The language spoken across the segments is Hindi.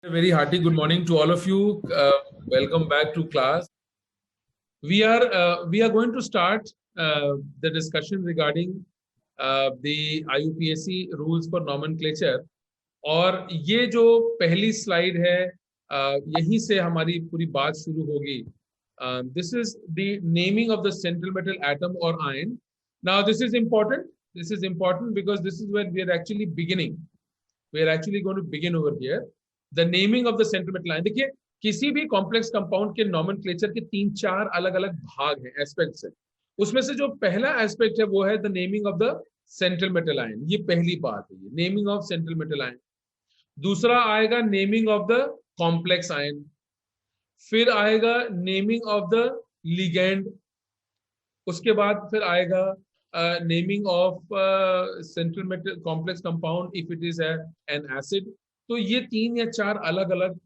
A very hearty good morning to all of you. Welcome back to class. We are going to start the discussion regarding the IUPAC rules for nomenclature. और ये जो पहली स्लाइड है यहीं से हमारी पूरी बात शुरू होगी. This is the naming of the central metal atom or ion. Now this is important. This is important because this is where we are actually beginning. We are actually going to begin over here. The naming of the central metal ion. देखिए किसी भी कॉम्प्लेक्स कंपाउंड के नॉमेनक्लेचर के 3-4 अलग अलग भाग हैं, एस्पेक्ट्स हैं. उसमें से जो पहला एस्पेक्ट है वो है the naming of the central metal ion. ये पहली बात है, naming of central metal ion. दूसरा आएगा naming of the complex ion. फिर आएगा नेमिंग ऑफ द लिगेंड. उसके बाद फिर आएगा naming of central metal complex compound if it is an acid. तो ये 3 या 4 अलग अलग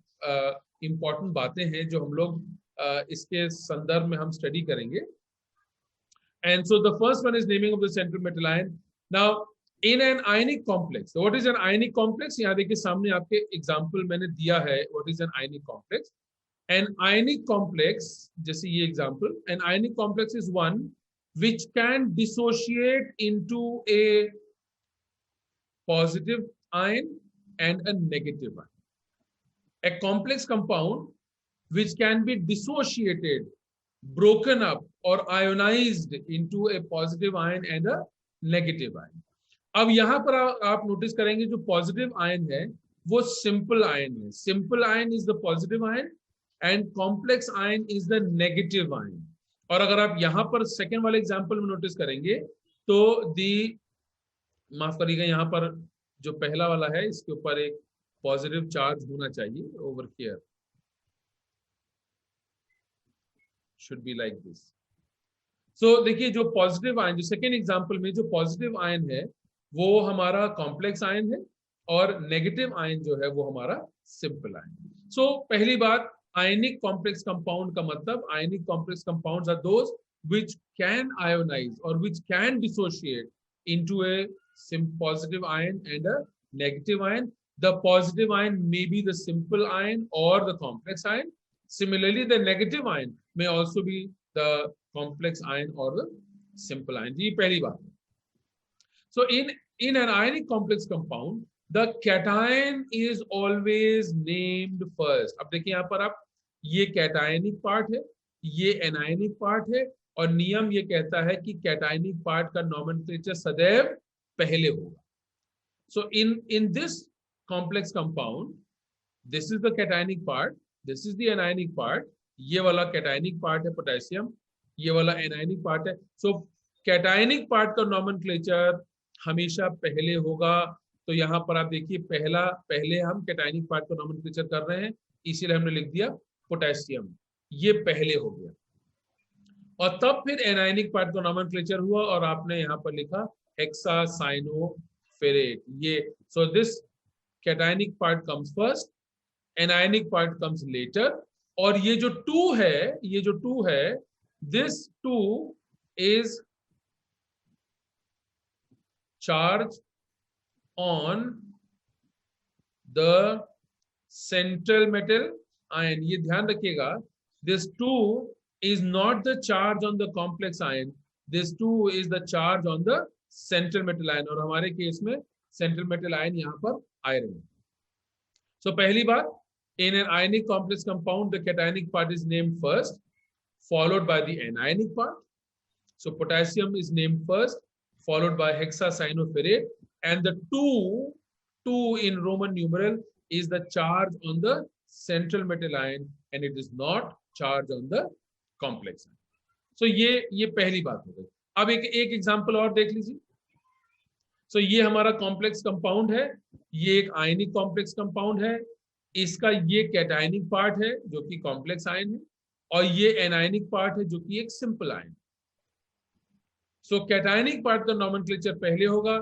इंपॉर्टेंट बातें हैं जो हम लोग इसके संदर्भ में हम स्टडी करेंगे. And so the first one is naming of the central metal ion. Now in an ionic complex, what is an ionic complex? यहाँ देखिए सामने आपके एग्जांपल मैंने दिया है. What is an ionic complex? N ionic complex, जैसे ये example, N ionic complex is one which can dissociate into a positive ion and a negative ion. A complex compound which can be dissociated, broken up or ionized into a positive ion and a negative ion. अब यहां पर आप नोटिस करेंगे जो पॉजिटिव आयन है वो सिंपल आयन है. Simple ion is the positive ion and complex ion is the negative ion. और अगर आप यहां पर सेकेंड वाले एग्जांपल में नोटिस करेंगे तो माफ करिएगा, यहां पर जो पहला वाला है इसके ऊपर एक पॉजिटिव चार्ज होना चाहिए. Over here should be like this. So देखिए जो पॉजिटिव आयन, जो सेकेंड एग्जांपल में जो पॉजिटिव आयन है वो हमारा कॉम्प्लेक्स आयन है और नेगेटिव आयन जो है वो हमारा सिंपल आयन. सो पहली बात, ionic complex compound का मतलब, ionic complex compounds are those which can ionize or which can dissociate into a positive ion and a negative ion. The positive ion may be the simple ion or the complex ion. Similarly, the negative ion may also be the complex ion or the simple ion. ये पहली बात है. So in an ionic complex compound, the cation is always named first. अब देखिए यहाँ पर आप, ये कैटायनिक पार्ट है, ये एनायनिक पार्ट है, और नियम ये कहता है कि कैटायनिक पार्ट का नॉमेनक्लेचर सदैव पहले होगा. So in this complex compound, this is the cationic part, this is the anionic part. ये वाला कैटायनिक पार्ट है पोटेशियम, ये वाला एनायनिक पार्ट है. सो कैटायनिक पार्ट का नॉमेनक्लेचर हमेशा पहले होगा. तो यहाँ पर आप देखिए पहले हम कैटायनिक पार्ट का नॉमेनक्लेचर कर रहे हैं, इसीलिए हमने लिख दिया पोटेशियम, ये पहले हो गया. और तब फिर एनायनिक पार्ट का नॉमेनक्लेचर हुआ और आपने यहाँ पर लिखा हेक्सासाइनोफेरेट. ये so this cationic part comes first, anionic part comes later. और ये जो 2 है, this 2 is charge on the central metal ion. ये ध्यान रखिएगा, this 2 is not the charge on the complex ion, this 2 is the charge on the central metal ion. और हमारे केस में central metal ion यहाँ पर आयरन है. So पहली बात, in an ionic complex compound the cationic part is named first, followed by the anionic part. So potassium is named first, followed by hexacyanoferrate. And the 2 in Roman numeral is the charge on the central metal ion and it is not charge on the complex ion. So ये पहली बात हो गई. अब एक एग्जांपल और देख लीजिए. So ये हमारा कॉम्प्लेक्स कंपाउंड है, ये एक आयनिक कॉम्प्लेक्स कंपाउंड है, इसका ये कैटायनिक पार्ट है जो कि कॉम्प्लेक्स आयन है, और ये एनायनिक पार्ट है जो कि एक सिंपल आयन. सो कैटायनिक पार्ट का नॉमेनक्लेचर पहले होगा,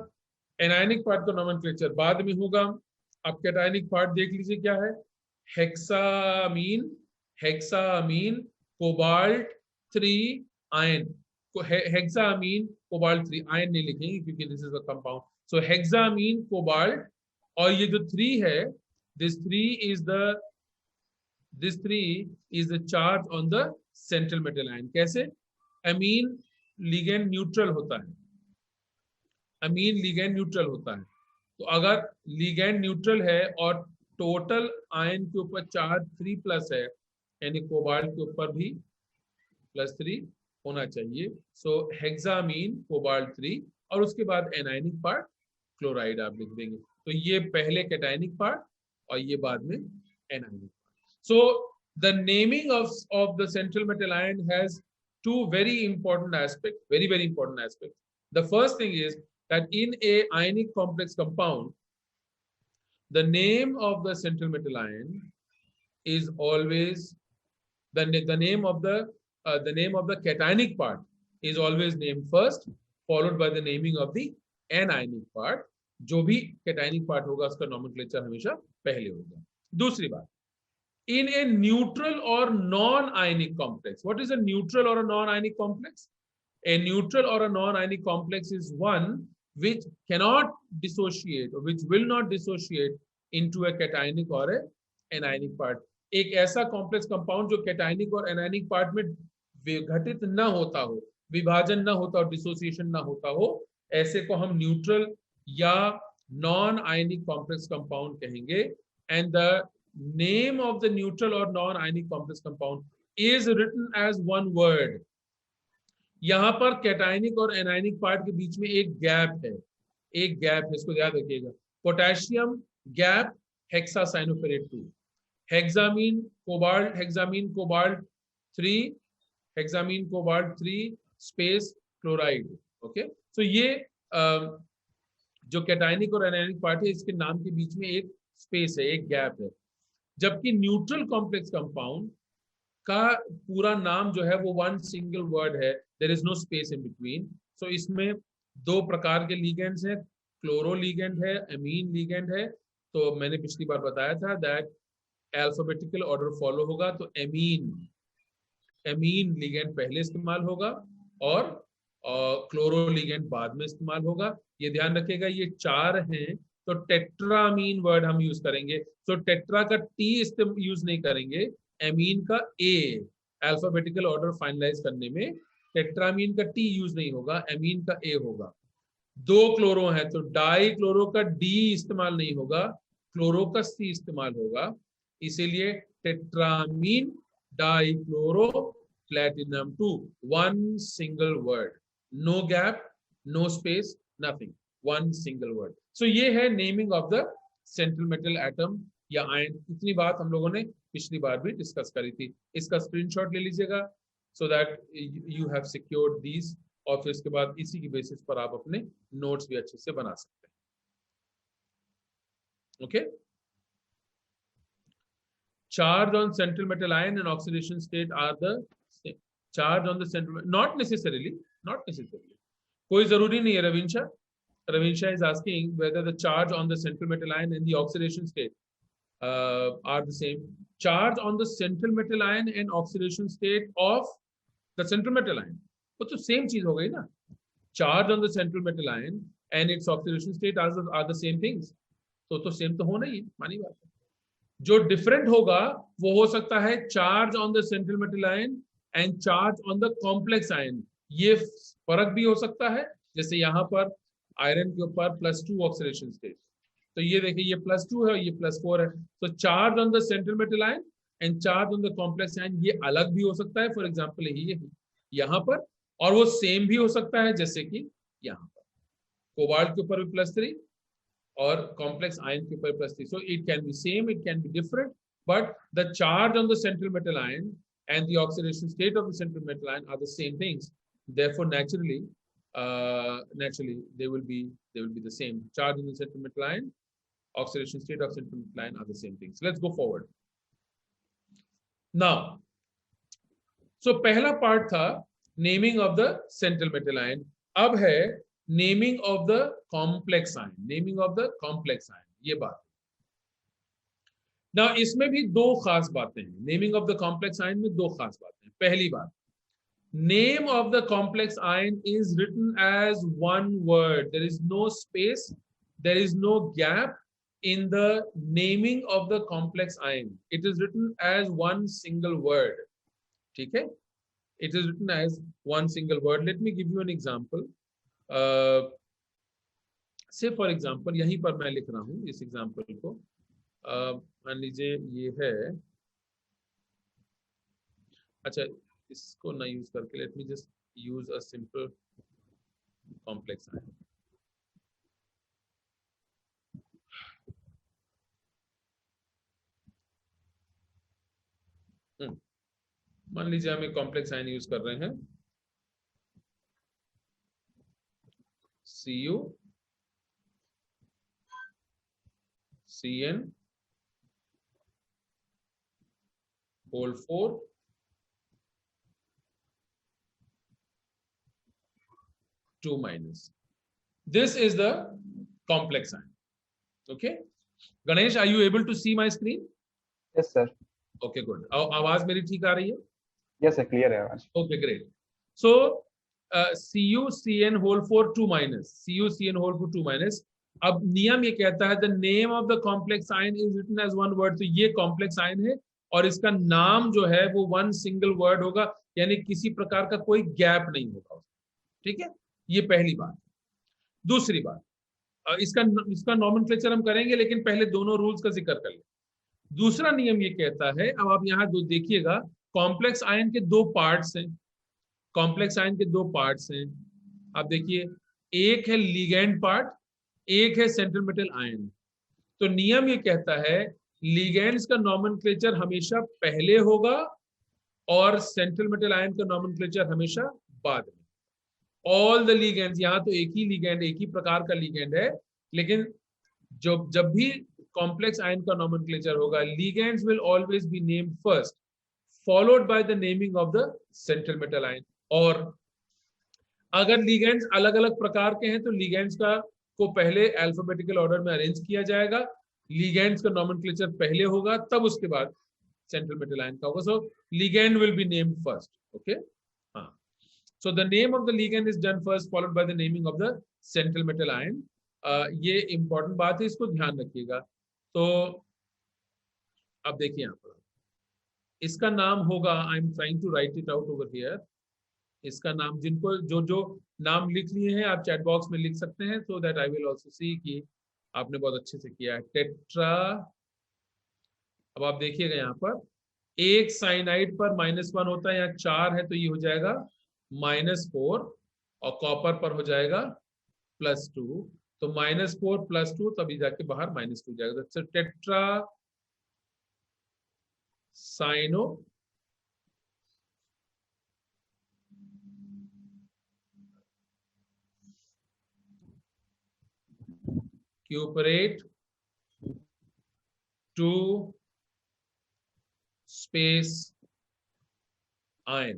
एनायनिक पार्ट का नॉमेनक्लेचर बाद में होगा. अब कैटायनिक पार्ट देख लीजिए क्या है, hexamine cobalt 3 ion. Hexamine cobalt 3 ion नहीं लिखेंगे क्योंकि this is a compound. So hexamine cobalt, और ये जो 3 है this 3 is the charge on the central metal ion. कैसे? amine ligand neutral होता है, amine ligand neutral होता है, तो अगर ligand neutral है और टोटल आयन के ऊपर चार्ज 3+ है, यानी कोबाल्ट के ऊपर भी +3 होना चाहिए. सो हेक्सामीन कोबाल्ट 3 और उसके बाद एनायनिक पार्ट क्लोराइड आप लिख देंगे. तो ये पहले कैटायनिक पार्ट और ये बाद में anionic part. So the naming of the central metal ion has two very important aspects, very important aspects. The first thing is that in a ionic complex compound, the name of the central metal ion is always the name of the cationic part is always named first, followed by the naming of the anionic part. जो भी cationic part होगा उसका nomenclature हमेशा पहले होगा. दूसरी बात, in a neutral or non-ionic complex. What is a neutral or a non-ionic complex? A neutral or a non-ionic complex is one which cannot dissociate or which will not dissociate into a cationic or a anionic part. एक ऐसा कॉम्प्लेक्स कंपाउंड जो कैटायनिक और एनायनिक पार्ट में विघटित न होता हो, विभाजन न होता हो, डिसोसिएशन न होता हो, ऐसे को हम न्यूट्रल या नॉन आयनिक कॉम्प्लेक्स कंपाउंड कहेंगे. And the name of the neutral or non-ionic complex compound is written as one word. यहां पर कैटायनिक और एनायनिक पार्ट के बीच में एक गैप है, इसको याद रखिएगा. Potassium gap hexacyanoferrate 2, hexammine cobalt 3 space chloride. Okay, so ये जो कैटायनिक और एनायनिक पार्ट है इसके नाम के बीच में एक स्पेस है, एक गैप है. जबकि न्यूट्रल कॉम्प्लेक्स कंपाउंड का पूरा नाम जो है वो वन सिंगल वर्ड है, there is no space in between. So इसमें दो प्रकार के लिगेंड्स हैं, क्लोरो लिगेंड है, एमीन लिगेंड है. तो मैंने पिछली बार बताया था दैट अल्फाबेटिकल ऑर्डर फॉलो होगा, तो एमीन लिगेंड पहले इस्तेमाल होगा और क्लोरो लिगेंड बाद में इस्तेमाल होगा. ये ध्यान रखिएगा, ये 4 हैं तो टेट्रामीन वर्ड हम यूज करेंगे. तो टेट्रा का टी यूज नहीं करेंगे, एमीन का ए. अल्फाबेटिकल ऑर्डर फाइनलाइज करने में टेट्रामीन का टी यूज नहीं होगा, एमीन का ए होगा. 2 क्लोरो है तो डाई क्लोरो का डी इस्तेमाल नहीं होगा, क्लोरो का सी इस्तेमाल होगा. इसीलिए tetraammine di chloro platinum 2, one single word, no gap, no space, nothing, one single word. So ये है naming of the central metal atom या आयन. इतनी बात हम लोगों ने पिछली बार भी डिस्कस करी थी. इसका स्क्रीनशॉट ले लीजिएगा so that you have secured these, और फिर इसके बाद इसी की बेसिस पर आप अपने नोट्स भी अच्छे से बना सकते हैं. Okay, charge on central metal ion and oxidation state are the same. Charge on the central, not necessarily, कोई जरूरी नहीं है. Ravinsha is asking whether the charge on the central metal ion and the oxidation state are the same. Charge on the central metal ion and oxidation state of the central metal ion, वो तो same चीज हो गई ना. Charge on the central metal ion and its oxidation state are the same things. तो same तो होना ही है, मानी बात है. जो different होगा वो हो सकता है charge on the central metal ion and charge on the complex ion. ये फर्क भी हो सकता है, जैसे यहाँ पर आयरन के ऊपर +2 ऑक्सीडेशन स्टेट, तो ये देखिए ये +2 है, ये +4 है. तो charge on the central metal ion and charge on the complex ion ये अलग भी हो सकता है. फॉर एग्जांपल ये यहाँ पर, और वो सेम भी हो सकता है जैसे कि यहाँ पर कोबाल्ट के ऊपर भी +3 और कॉम्प्लेक्स आयन के ऊपर +3. So it can be same, it can be different, but the charge on the central metal ion and the oxidation state of the central metal ion are the same things. Therefore, naturally they will be the same. Charge in the central metal ion, oxidation state of central metal ion are the same things. Let's go forward. Now, so पहला part था naming of the central metal ion. अब है naming of the complex ion. Naming of the complex ion. ये बात. Now, इसमें भी 2 खास बातें हैं. Naming of the complex ion में 2 खास बातें हैं. पहली बात, name of the complex ion is written as one word. There is no space, there is no gap, in the naming of the complex ion, it is written as one single word. ठीक है? It is written as one single word. Let me give you an example. Say for example, यहीं पर मैं लिख रहा हूँ इस example को. मान लीजिए ये है. अच्छा, इसको ना यूज करके let me just use a simple complex ion. मान लीजिए हम एक कॉम्प्लेक्स आयन यूज कर रहे हैं Cu Cn whole 4 2 minus. This is the complex ion. Okay, Ganesh, are you able to see my screen? Yes sir. Okay, good. आवाज मेरी ठीक आ रही है? Yes sir, clear है आवाज. Okay, great. So CuCN whole 4 2 minus. CuCN whole 4 2 minus. अब नियम ये कहता है the name of the complex ion is written as one word. तो ये complex ion है और इसका नाम जो है वो one single word होगा, यानी किसी प्रकार का कोई गैप नहीं होगा. ठीक है, ये पहली बात. दूसरी बात, इसका नॉमेनक्लेचर हम करेंगे, लेकिन पहले दोनों रूल्स का जिक्र कर लें. दूसरा नियम ये कहता है, अब आप यहाँ दो देखिएगा, कॉम्प्लेक्स आयन के दो पार्ट्स हैं. कॉम्प्लेक्स आयन के दो पार्ट्स हैं. आप देखिए, एक है लिगैंड पार्ट, एक है सेंट्रल मेटल आयन. तो नियम ये कहता है लिगैंड्स का नॉमेनक्लेचर हमेशा पहले होगा और सेंट्रल मेटल आयन का नॉमेनक्लेचर हमेशा बाद में. ऑल द लिगैंड्स, यहाँ तो एक ही लिगैंड, एक ही प्रकार का लिगैंड है, लेकिन जब भी कॉम्प्लेक्स आयन का नॉमेनक्लेचर होगा, ligands will always be named first, followed by the naming of the central metal ion. और अगर लिगैंड्स अलग अलग प्रकार के हैं तो लिगैंड्स को पहले अल्फाबेटिकल ऑर्डर में अरेंज किया जाएगा, लिगैंड्स का नॉमेनक्लेचर पहले होगा, तब उसके बाद सेंट्रल मेटल आयन का होगा. So ligand will be named first. Okay, हाँ. So the name of the ligand is done first, followed by the naming of the central metal ion. ये important बात है, इसको ध्यान रखिएगा. तो अब देखिए यहाँ पर इसका नाम होगा, I am trying to write it out over here. इसका नाम, जिनको जो नाम लिख लिए हैं आप चैट बॉक्स में लिख सकते हैं, so that I will also see कि आपने बहुत अच्छे से किया है. टेट्रा, अब आप देखिएगा यहाँ पर एक साइनाइड पर -1 होता है, यहाँ 4 है तो ये हो जाएगा -4, और कॉपर पर हो जाएगा +2. तो -4 +2 तभी जाके बाहर -2 जाएगा. तो tetra cyano cuprate 2 space ion.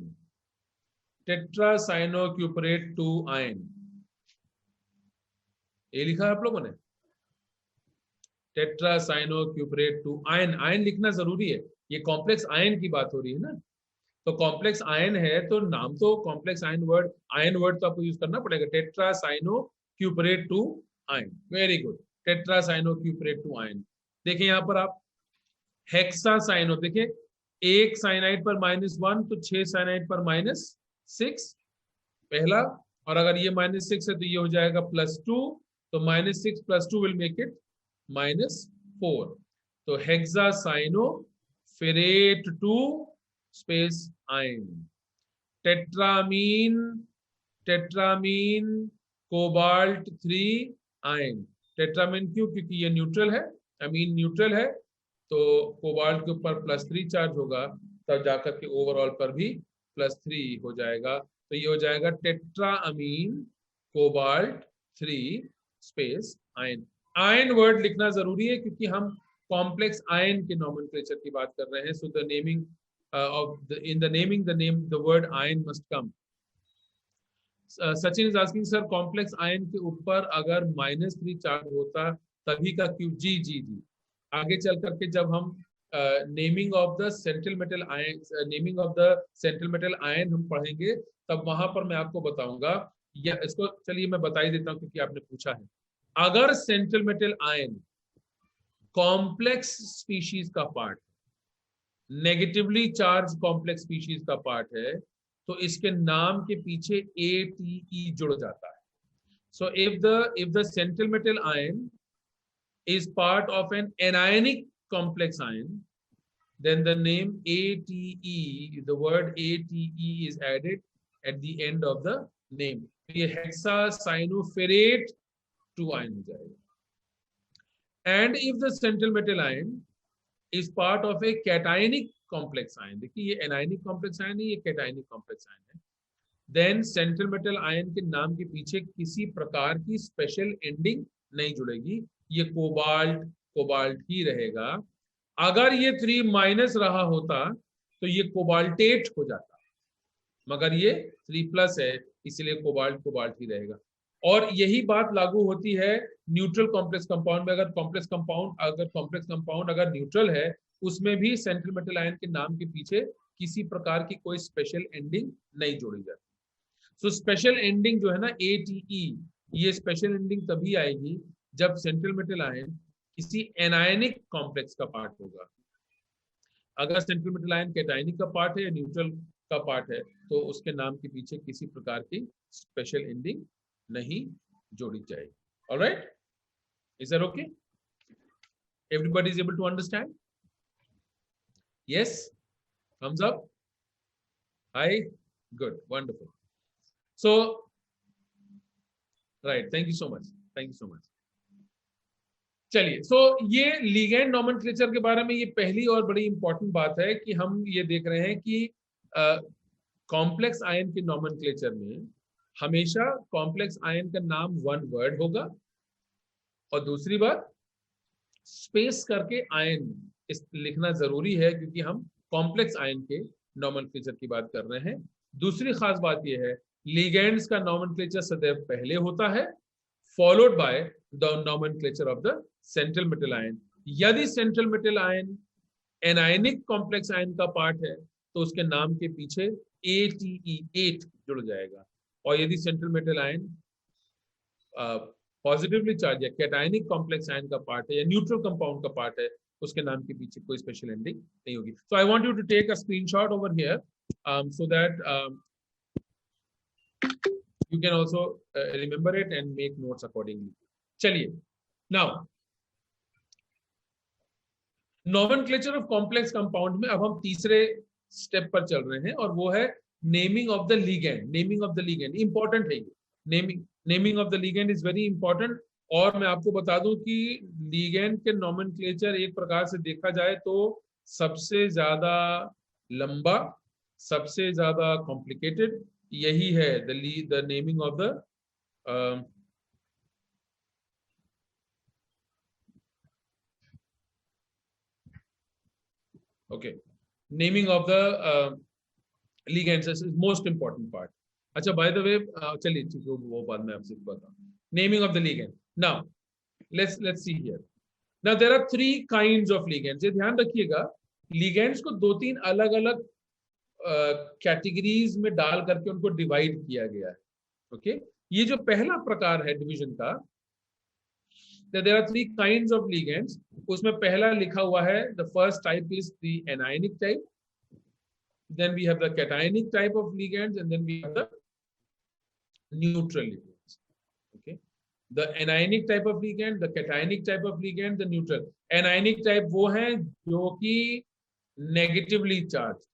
Tetracyanocuprate 2 ion, ये लिखा है आप लोगों ने. टेट्रासाइनोक्यूपरेट 2 आयन. आयन लिखना जरूरी है, ये कॉम्प्लेक्स आयन की बात हो रही है ना. तो कॉम्प्लेक्स आयन है तो नाम तो कॉम्प्लेक्स आयन वर्ड तो आपको यूज करना पड़ेगा. Tetracyanocuprate 2 ion. Very good. Tetracyanocuprate 2 ion. देखिए यहाँ पर आप हेक्सासाइनो, देखिए एक साइनाइड पर -1 तो 6 साइनाइड पर -6 पहला, और अगर ये -6 है तो ये हो जाएगा +2, तो -6 +2 विल मेक इट -4. तो hexacyano ferrate 2 space ion. Tetraammine cobalt 3 ion. Tetraammine क्यों? क्योंकि ये न्यूट्रल है, अमीन न्यूट्रल है, तो कोबाल्ट के ऊपर +3 चार्ज होगा, तब जाकर के ओवरऑल पर भी +3 हो जाएगा. तो ये हो जाएगा tetra amine cobalt 3 space ion. Ion word लिखना जरूरी है क्योंकि हम कॉम्प्लेक्स आयन के नॉमेनक्लेचर की बात कर रहे हैं. So the naming in the naming the word ion must come. Sachin is asking sir, complex ion के ऊपर अगर -3 चार्ज होता तभी का क्यों? जी आगे चल करके जब हम naming of the central metal ion हम पढ़ेंगे, तब वहां पर मैं आपको बताऊंगा. या इसको चलिए मैं बता ही देता हूं क्योंकि आपने पूछा है. अगर central metal ion complex species का part, negatively charge complex species का पार्ट है, तो इसके नाम के पीछे ATE जुड़ जाता है. So if the central metal ion is part of an anionic complex ion, then the name ATE, the word ATE is added at the end of the name. ये hexacyanoferrate 2 ion हो जाएगा. And if the central metal ion is part of a cationic complex ion, देखिए ये anionic complex ion है, ये cationic complex ion है, then central metal ion के नाम के पीछे किसी प्रकार की स्पेशल एंडिंग नहीं जुड़ेगी, ये कोबाल्ट ही रहेगा. अगर ये 3- रहा होता तो ये कोबाल्टेट हो जाता, मगर ये 3+ है, इसलिए कोबाल्ट ही रहेगा. और यही बात लागू होती है न्यूट्रल कॉम्प्लेक्स कंपाउंड में. अगर कॉम्प्लेक्स कंपाउंड अगर न्यूट्रल है, उसमें भी सेंट्रल मेटल आयन के नाम के पीछे किसी प्रकार की कोई स्पेशल एंडिंग नहीं जोड़ी जाती. सो स्पेशल एंडिंग जो है ना ATE, ये स्पेशल एंडिंग तभी आएगी जब सेंट्रल मेटल आयन किसी एनायनिक कॉम्प्लेक्स का पार्ट होगा. अगर सेंट्रल मेटल आयन कैटायनिक का पार्ट है या न्यूट्रल का पार्ट है, तो उसके नाम के पीछे किसी प्रकार की स्पेशल एंडिंग नहीं जोड़ी जाएगी. Alright, is that okay? Everybody is able to understand? Yes, thumbs up. Hi, good, wonderful. So right, thank you so much. चलिए, सो ये लिगेंड नॉमेनक्लेचर के बारे में ये पहली और बड़ी इंपॉर्टेंट बात है कि हम ये देख रहे हैं कि कॉम्प्लेक्स आयन के नॉमेनक्लेचर में हमेशा कॉम्प्लेक्स आयन का नाम 1 वर्ड होगा, और दूसरी बात स्पेस करके आयन लिखना जरूरी है, क्योंकि हम कॉम्प्लेक्स आयन के नॉमेनक्लेचर की बात कर रहे हैं. दूसरी खास बात यह है, लिगेंड्स का नॉमेनक्लेचर सदैव पहले होता है, followed by the nomenclature of the central metal ion. यदि central metal ion anionic complex ion का पार्ट है, तो उसके नाम के पीछे ATE 8 जुड़ जाएगा. और यदि central metal ion positively charge या कैटायनिक कॉम्प्लेक्स आयन का पार्ट है या न्यूट्रल कंपाउंड का पार्ट है, उसके नाम के पीछे कोई स्पेशल एंडिंग नहीं होगी. So I want you to take a screenshot over here so that you can also remember it and make notes accordingly. चलिए, now nomenclature of complex compound में अब हम तीसरे स्टेप पर चल रहे हैं, और वो है naming of the ligand. Naming of the ligand important है. ये naming of the ligand is very important. और मैं आपको बता दूं कि लिगेंड के नॉमेनक्लेचर एक प्रकार से देखा जाए तो सबसे ज्यादा लंबा, सबसे ज्यादा कॉम्प्लिकेटेड यही है, the naming of the okay, naming of the ligands is most important part. अच्छा, by the way, चलिए वो बाद में आपसे बताऊं. Naming of the ligand. Now let's see here. Now there are 3 kinds of ligands. ये ध्यान रखिएगा, ligands को 2-3 अलग-अलग कैटेगरीज में डाल करके उनको डिवाइड किया गया है. ओके, ये जो पहला प्रकार है डिवीजन का, there are 3 kinds of ligands. उसमें पहला लिखा हुआ है, the first type is the anionic type, then we have the cationic type of ligands, and then we have the neutral ligands. Okay, the anionic type of ligand, the cationic type of ligand, the neutral. Anionic type वो है जो कि negatively charged.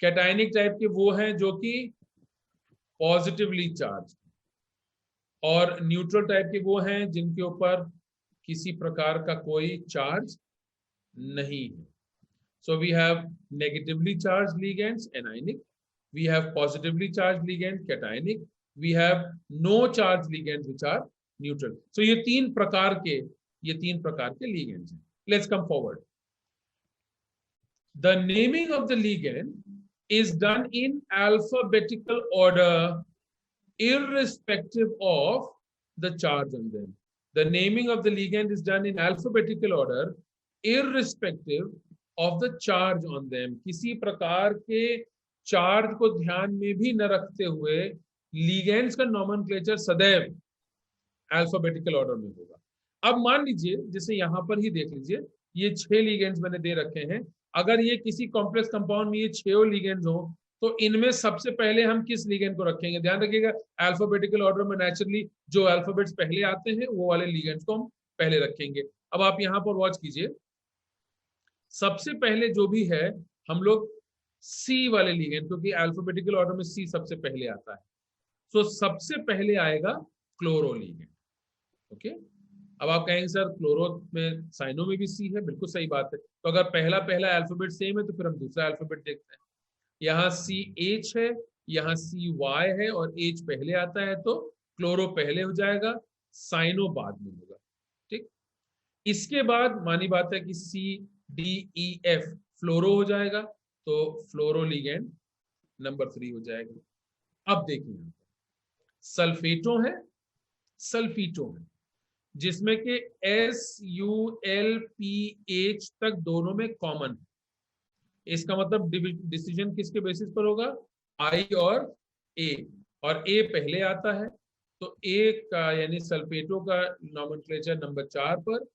Cationic type के वो हैं जो कि positively charged. और न्यूट्रल टाइप के वो हैं जिनके ऊपर किसी प्रकार का कोई चार्ज नहीं है. So we have negatively charge ligands anionic, we have positively charge ligand cationic, we have no charge ligands which are neutral. So ये तीन प्रकार के लिगेंड्स हैं. Let's come forward. The naming of the ligand is done in alphabetical order irrespective of the charge on them. The naming of the ligand is done in alphabetical order irrespective of the charge on them. किसी प्रकार के चार्ज को ध्यान में भी न रखते हुए ligands का nomenclature सदैव alphabetical order में होगा. अब मान लीजिए जैसे यहाँ पर ही देख लीजिए, ये 6 लिगेंड्स मैंने दे रखे हैं। अगर ये किसी कॉम्प्लेक्स कंपाउंड में ये 6 लिगेंड्स हो, तो इनमें सबसे पहले हम किस लिगेंड को रखेंगे? ध्यान रखिएगा, अल्फाबेटिकल ऑर्डर में नेचुरली जो अल्फाबेट्स पहले आते हैं वो वाले लिगेंड्स को हम पहले रखेंगे। अब आप यहाँ पर वॉच कीजिए, सबसे पहले जो भी है हम लोग सी वाले लिगेंड, क्योंकि अल्फाबेटिकल ऑर्डर में सी सबसे पहले आता है, तो सबसे पहले आएगा क्लोरो लिगेंड। ओके, अब आप कहेंगे सर क्लोरो में साइनो में भी सी है, बिल्कुल सही बात है। तो अगर पहला पहला अल्फाबेट सेम है तो फिर हम दूसरा अल्फाबेट देखते हैं। यहाँ सी एच है, यहाँ सी वाई है और एच पहले आता है, तो क्लोरो पहले हो जाएगा, साइनो बाद में होगा। ठीक, इसके बाद मानी बात है कि सी डी ई एफ फ्लोरो हो जाएगा, तो फ्लोरो लिगेंड नंबर 3 हो जाएगा। अब देखिए सल्फेटो है, सल्फीटो है, जिसमें के SULPH तक दोनों में कॉमन है। इसका मतलब डिसीजन किसके बेसिस पर होगा? I और A, और A पहले आता है, तो A का यानी सल्फेटो का नॉमेनक्लेचर नंबर 4 पर,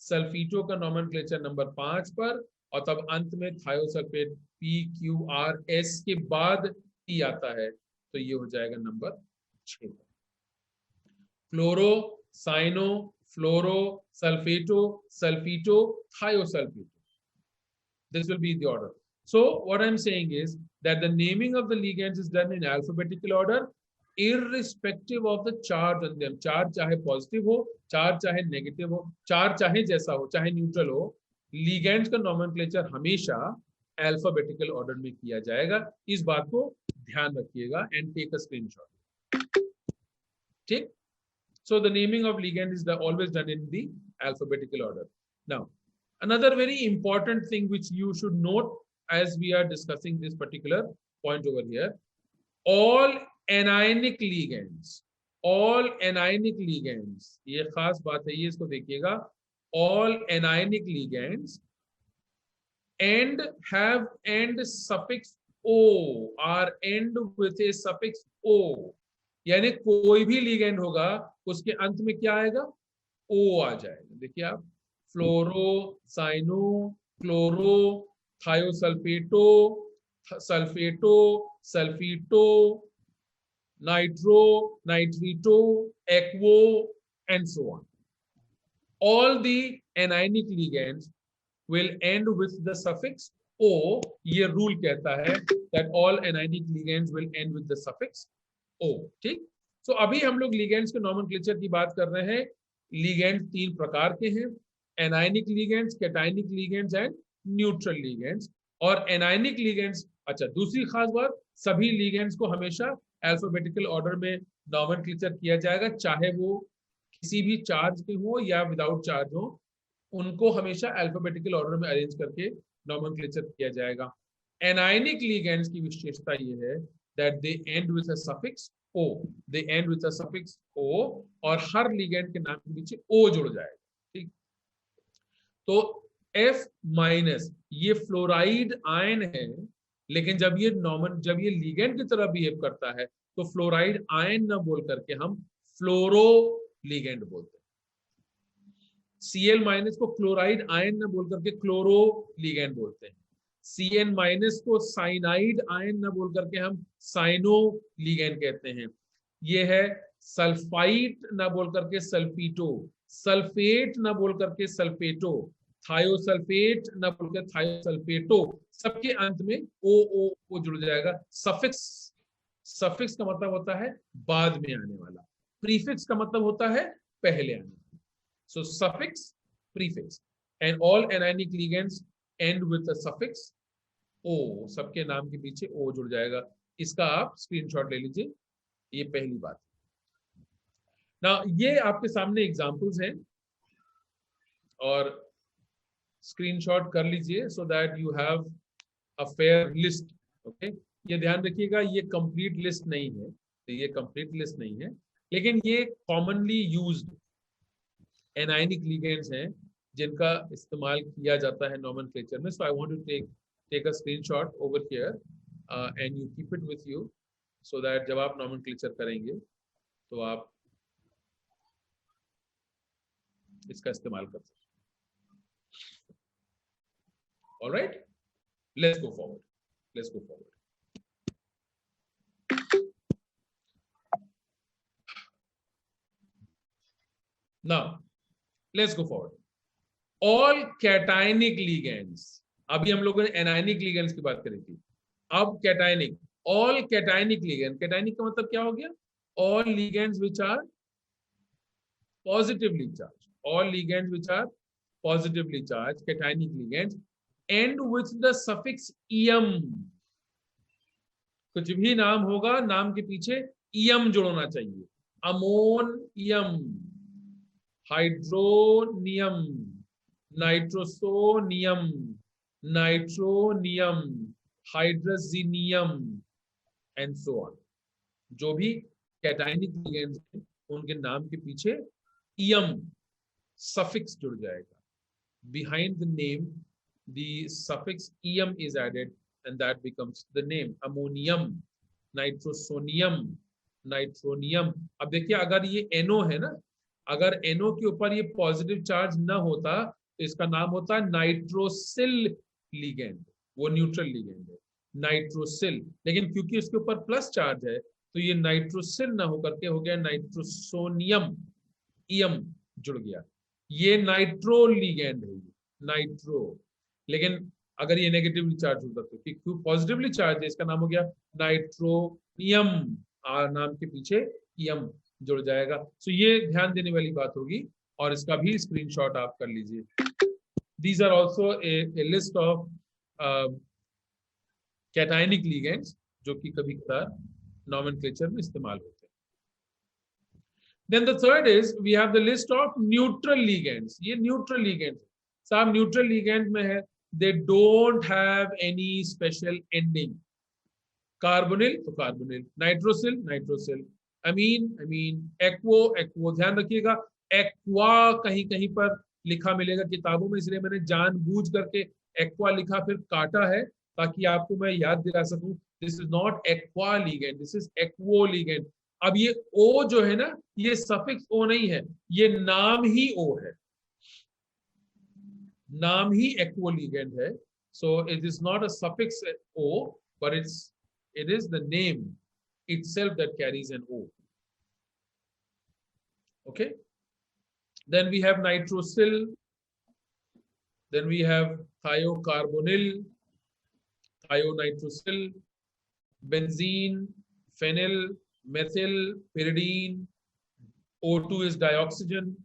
सल्फीटो का नॉमेनक्लेचर नंबर 5 पर, और तब अंत में थायोसल्फेट PQRS के बाद E आता है, तो ये हो जाएगा नंबर 6 पर। Chloro, cyano, fluoro, sulphato, sulphito, thiosulphato. This will be the order. So what I'm saying is that the naming of the ligands is done in alphabetical order, irrespective of the charge on them. Charge चाहे positive हो, charge चाहे negative हो, charge चाहे जैसा हो, चाहे neutral हो, ligands का nomenclature हमेशा alphabetical order में किया जाएगा। इस बात को ध्यान रखिएगा and take a screenshot. ठीक? So the naming of ligand is always done in the alphabetical order. Now, another very important thing which you should note as we are discussing this particular point over here, all anionic ligands, ये खास बात है, ये इसको देखिएगा, all anionic ligands and have end suffix O, are end with a suffix O, यानी कोई भी लिगेंड होगा उसके अंत में क्या आएगा? ओ आ जाएगा। देखिए आप, fluoro, cyano, chloro, thiosulphato, sulphato, sulphito, nitro, nitrito, aquo, and so on. All the anionic ligands will end with the suffix O. ये रूल कहता है that all anionic ligands will end with the suffix O. ठीक, तो अभी हम लोग लिगेंड्स के नॉमेनक्लेचर की बात कर रहे हैं। लिगेंड 3 प्रकार के हैं, anionic ligands, cationic ligands and neutral ligands. और एनायनिक लिगेंड्स, अच्छा दूसरी खास बात, सभी लिगेंड्स को हमेशा अल्फाबेटिकल ऑर्डर में नॉमेनक्लेचर किया जाएगा, चाहे वो किसी भी चार्ज के हो या विदाउट चार्ज हो, उनको हमेशा अल्फाबेटिकल ऑर्डर में अरेंज करके नॉमेनक्लेचर किया जाएगा। एनायनिक लिगेंड्स की विशेषता ये है that they end with a suffix O, they end with a suffix O, और हर लिगेंड के नाम के पीछे O जुड़ जाएगा। ठीक, तो F माइनस ये फ्लोराइड आयन है, लेकिन जब ये लिगेंड की तरह बिहेव करता है तो फ्लोराइड आयन ना बोल करके हम फ्लोरो लिगेंड बोलते हैं। Cl माइनस को क्लोराइड आयन ना बोल करके क्लोरो लिगेंड बोलते हैं। Cn माइनस को साइनाइड आयन ना बोल करके हम साइनो लिगेंड कहते हैं। ये है सल्फाइट ना बोल करके सल्फीटो, सल्फेट ना बोल करके सल्फेटो, थायोसल्फेट ना बोल करके थायोसल्फेटो, सबके अंत में ओ जुड़ जाएगा। सफिक्स का मतलब होता है बाद में आने वाला, प्रीफिक्स का मतलब होता है पहले आने वाला। So suffix, prefix, and all anionic ligands end with the suffix O, सबके नाम के पीछे O जुड़ जाएगा। इसका आप स्क्रीनशॉट ले लीजिए, ये पहली बात। ना ये आपके सामने एग्जांपल्स हैं और स्क्रीनशॉट कर लीजिए so that you have a fair list. Okay, ये ध्यान रखिएगा, ये कंप्लीट लिस्ट नहीं है, तो ये कंप्लीट लिस्ट नहीं है, लेकिन ये कॉमनली यूज्ड एनायनिक लिगेंड्स हैं जिनका इस्तेमाल किया जाता है नॉमेनक्लेचर में। So I want to take a screenshot over here and you keep it with you so that जब आप nomenclature करेंगे तो आप इसका इस्तेमाल कर सकते हैं। Alright, let's go forward. Now let's go forward. All cationic ligands, अभी हम लोगों ने एनायनिक लिगेंड्स की बात करी थी, अब cationic. All cationic ligand, cationic का मतलब क्या हो गया? All ligands which are positively charged, all ligands which are positively charged, cationic ligands, end with the suffix "-ium". कुछ भी नाम होगा, नाम के पीछे "-ium" जोड़ना चाहिए। Ammonium, hydronium, nitrosonium, nitronium, hydrogenium and so on. जो भी कैटायनिक लिगेंड्स हैं उनके नाम के पीछे "-ium" suffix जुड़ जाएगा। Behind the name, the suffix "-ium" is added, and that becomes the name. Ammonium, nitrosonium, nitronium. अब देखिए, अगर ये NO है ना, अगर NO के ऊपर ये पॉजिटिव चार्ज ना होता तो इसका नाम होता नाइट्रोसिल लिगेंड, वो न्यूट्रल लिगेंड है, नाइट्रोसिल। लेकिन क्योंकि इसके ऊपर प्लस चार्ज है तो ये नाइट्रोसिल ना होकर के हो गया नाइट्रोसोनियम, "-ium" जुड़ गया। ये नाइट्रो लिगेंड है, नाइट्रो। लेकिन अगर ये नेगेटिवली चार्ज होता तो क्यों पॉजिटिवली चार्ज है, इसका नाम हो गया नाइट्रोनियम, नाम के पीछे "-ium" जुड़ जाएगा। सो ये ध्यान देने वाली बात होगी, और इसका भी स्क्रीनशॉट आप कर लीजिए। These are also a list of cationic ligands जो कि कभी कभार नॉमेनक्लेचर में इस्तेमाल होते हैं। Then the third is we have the list of neutral ligands. ये neutral ligands, साहब neutral ligand में है, they don't have any special ending. Carbonyl तो कार्बोनिल, नाइट्रोसिल नाइट्रोसिल, अमीन, एक्वो। ध्यान रखिएगा, एक्वा कहीं कहीं पर लिखा मिलेगा किताबों में, इसलिए मैंने जानबूझ करके एक्वा लिखा फिर काटा है ताकि आपको मैं याद दिला सकूं। This is not aqua ligand, this is aquo ligand. अब ये ओ जो है ना, ये सफिक्स ओ नहीं है, ये नाम ही ओ है, नाम ही एक्वो लिगेंड है। So it is not a suffix O, but it is the name itself that carries an O. Okay, then we have nitrosyl, then we have thiocarbonyl, thionitrosyl, benzene, phenyl, methyl, pyridine. O2 is dioxygen.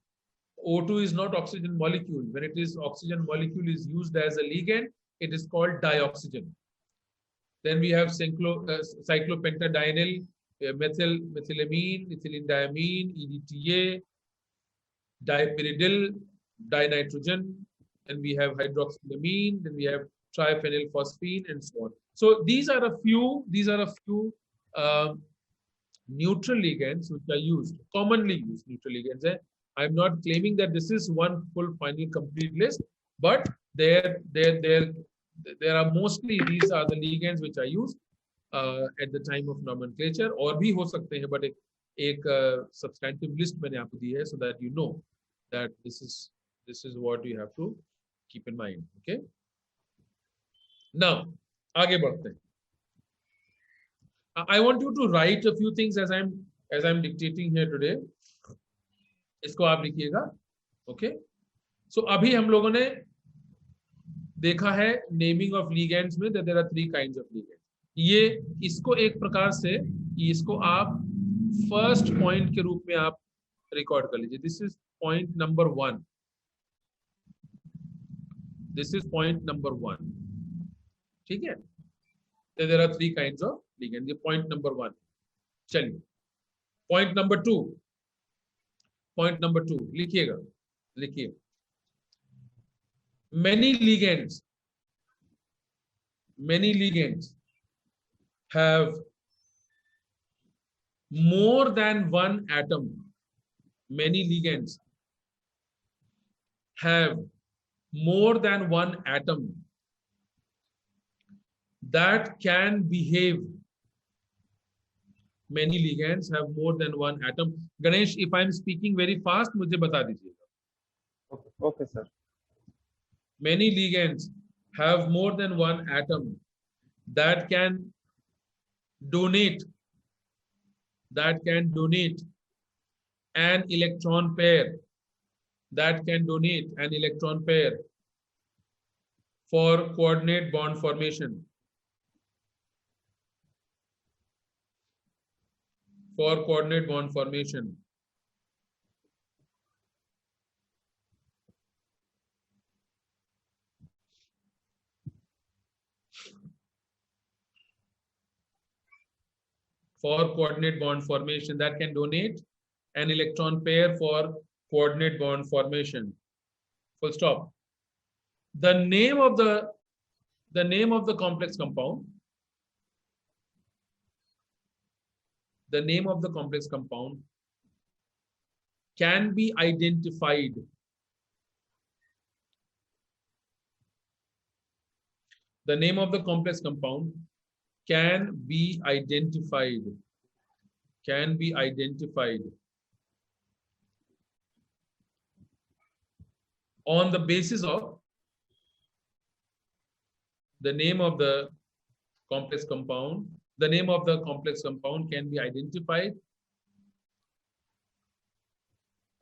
O2 is not oxygen molecule. When it is oxygen molecule is used as a ligand, it is called dioxygen. Then we have cyclopentadienyl, methylamine, ethylenediamine, EDTA, dipyridyl, dinitrogen. Then we have hydroxylamine. Then we have triphenylphosphine, and so on. So these are a few neutral ligands which are used, commonly used neutral ligands. I am not claiming that this is one full final complete list, but there are mostly these are the ligands which are used at the time of nomenclature. और भी हो सकते हैं, but एक substantive list मैंने आपको दी है, so that you know that this is what you have to keep in mind. Okay, now आगे बढ़ते हैं. I want you to write a few things as I'm dictating here today. इसको आप लिखिएगा. Okay, so अभी हम लोगों ने देखा है नेमिंग ऑफ लिगेंड्स में there are 3 kinds of ligands. ये इसको एक प्रकार से इसको आप फर्स्ट पॉइंट के रूप में आप रिकॉर्ड कर लीजिए. This is point number 1. This is point number 1. ठीक है, there are 3 kinds of ligand. ये पॉइंट नंबर 1. चलिए पॉइंट नंबर 2. पॉइंट नंबर 2 लिखिएगा. लिखिए, many ligands have more than one atom. Many ligands have more than one atom that can behave. Many ligands have more than one atom. Ganesh, if I am speaking very fast, मुझे बता दीजिएगा. Okay, okay, sir. Many ligands have more than one atom that can donate an electron pair for coordinate bond formation. For coordinate bond formation. For coordinate bond formation that can donate an electron pair for coordinate bond formation. Full stop. The name of the complex compound, the name of the complex compound can be identified. The name of the complex compound can be identified. Can be identified on the basis of the name of the complex compound. The name of the complex compound can be identified,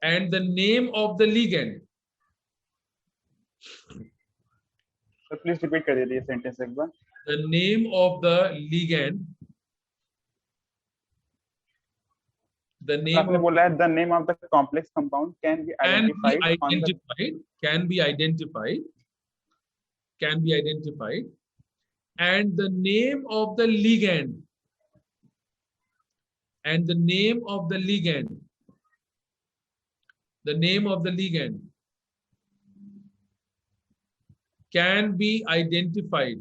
and the name of the ligand. So please repeat कर दीजिए sentence एक बार. The name of the ligand. The name आपने बोला है the name of the complex compound can be identified on the. Can be identified, and the name of the ligand. And the name of the ligand. The name of the ligand can be identified.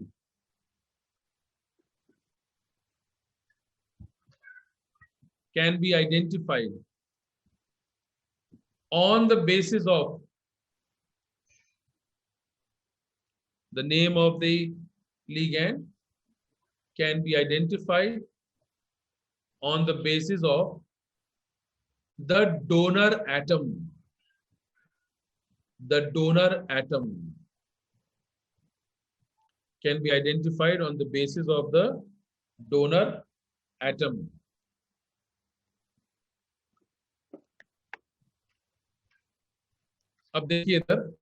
Can be identified on the basis of the name of the ligand can be identified on the basis of the donor atom. The donor atom can be identified on the basis of the donor atom. अब देखिए इधर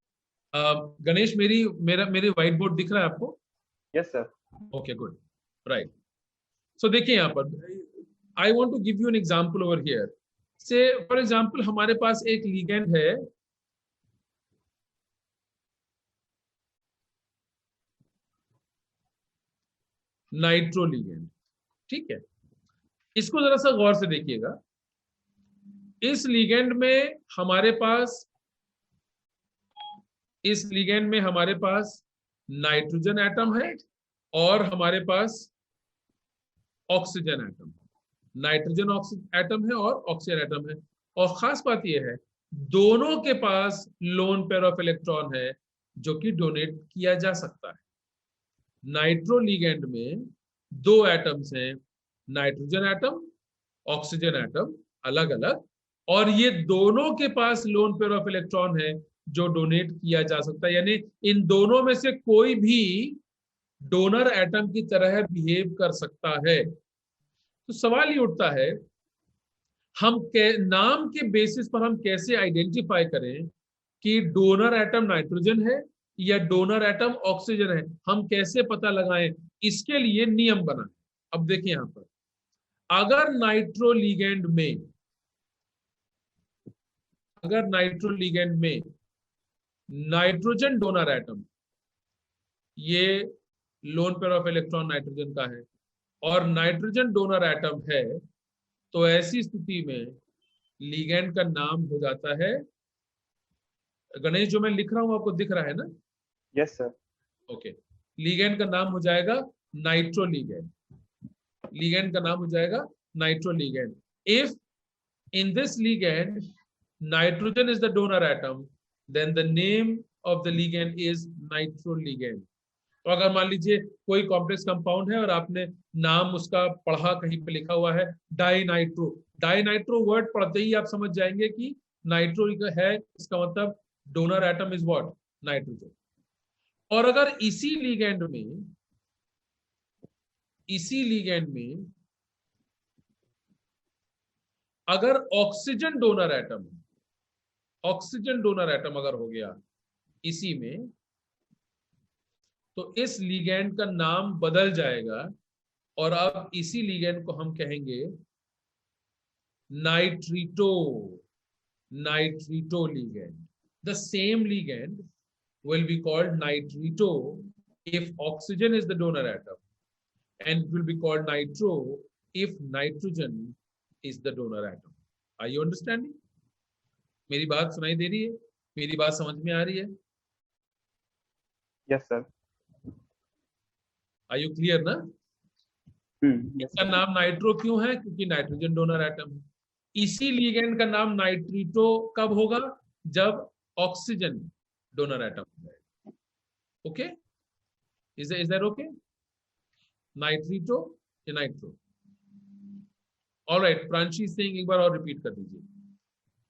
गणेश मेरे व्हाइट बोर्ड दिख रहा है आपको? Yes sir. Okay good, right. So देखिए यहाँ पर I want to give you an example over here. Say for example हमारे पास एक लिगेंड है नाइट्रो लिगेंड. ठीक है, इसको जरा सा गौर से देखिएगा. इस लिगेंड में हमारे पास नाइट्रोजन एटम है और हमारे पास ऑक्सीजन एटम. नाइट्रोजन एटम है और ऑक्सीजन एटम है. और खास बात यह है दोनों के पास लोन पेयर ऑफ इलेक्ट्रॉन है जो कि डोनेट किया जा सकता है. नाइट्रो लिगेंड में दो एटम्स हैं, नाइट्रोजन एटम, ऑक्सीजन एटम, अलग अलग, और ये दोनों के पास लोन पेयर ऑफ इलेक्ट्रॉन है जो डोनेट किया जा सकता है. यानी इन दोनों में से कोई भी डोनर एटम की तरह बिहेव कर सकता है. तो सवाल ये उठता है हम नाम के बेसिस पर हम कैसे आइडेंटिफाई करें कि डोनर एटम नाइट्रोजन है या डोनर एटम ऑक्सीजन है. हम कैसे पता लगाएं, इसके लिए नियम बना. अब देखिए यहां पर अगर नाइट्रो लिगेंड में नाइट्रोजन डोनर एटम, ये lone pair of electron nitrogen का है और नाइट्रोजन डोनर एटम है, तो ऐसी स्थिति में लिगेंड का नाम हो जाता है, गणेश जो मैं लिख रहा हूं आपको दिख रहा है ना? Yes sir. ओके, लिगेंड का नाम हो जाएगा नाइट्रो लिगेंड. लिगेंड का नाम हो जाएगा nitro ligand. If in this ligand nitrogen is the donor atom, then the name of the ligand is nitro ligand. तो अगर मान लीजिए कोई कॉम्प्लेक्स कंपाउंड है और आपने नाम उसका पढ़ा, कहीं पे लिखा हुआ है डाइनाइट्रो. डाइनाइट्रो वर्ड पढ़ते ही आप समझ जाएंगे कि नाइट्रो है, इसका मतलब donor atom is what, nitrogen. और अगर इसी लिगेंड में अगर ऑक्सीजन डोनर एटम अगर हो गया इसी में, तो इस लिगेंड का नाम बदल जाएगा और अब इसी लिगेंड को हम कहेंगे नाइट्रीटो ligand. The same ligand will be called nitrito if oxygen is the donor atom, and it will be called nitro if nitrogen is the donor atom. Are you understanding? मेरी बात सुनाई दे रही है? मेरी बात समझ में आ रही है? Yes sir. Are you clear ना? Yes, इसका नाम नाइट्रो क्यों है? क्योंकि नाइट्रोजन डोनर एटम है। इसी लिगेंड का नाम नाइट्रीटो कब होगा? जब ऑक्सीजन डोनर एटम हो जाएगा। Okay, is that okay? नाइट्रीटो या नाइट्रो? ऑलराइट, प्रांशी सिंह एक बार और रिपीट कर दीजिए।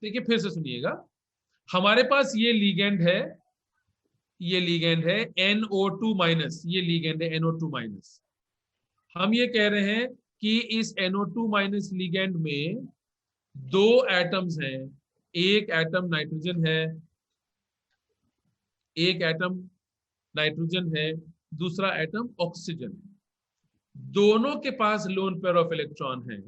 देखिए फिर से सुनिएगा, हमारे पास ये लिगेंड है NO2 माइनस, ये लिगेंड है NO2 माइनस। हम ये कह रहे हैं कि इस NO2 माइनस लिगेंड में दो एटम्स हैं, एक एटम नाइट्रोजन है, दूसरा एटम ऑक्सीजन। दोनों के पास लोन पेयर ऑफ इलेक्ट्रॉन है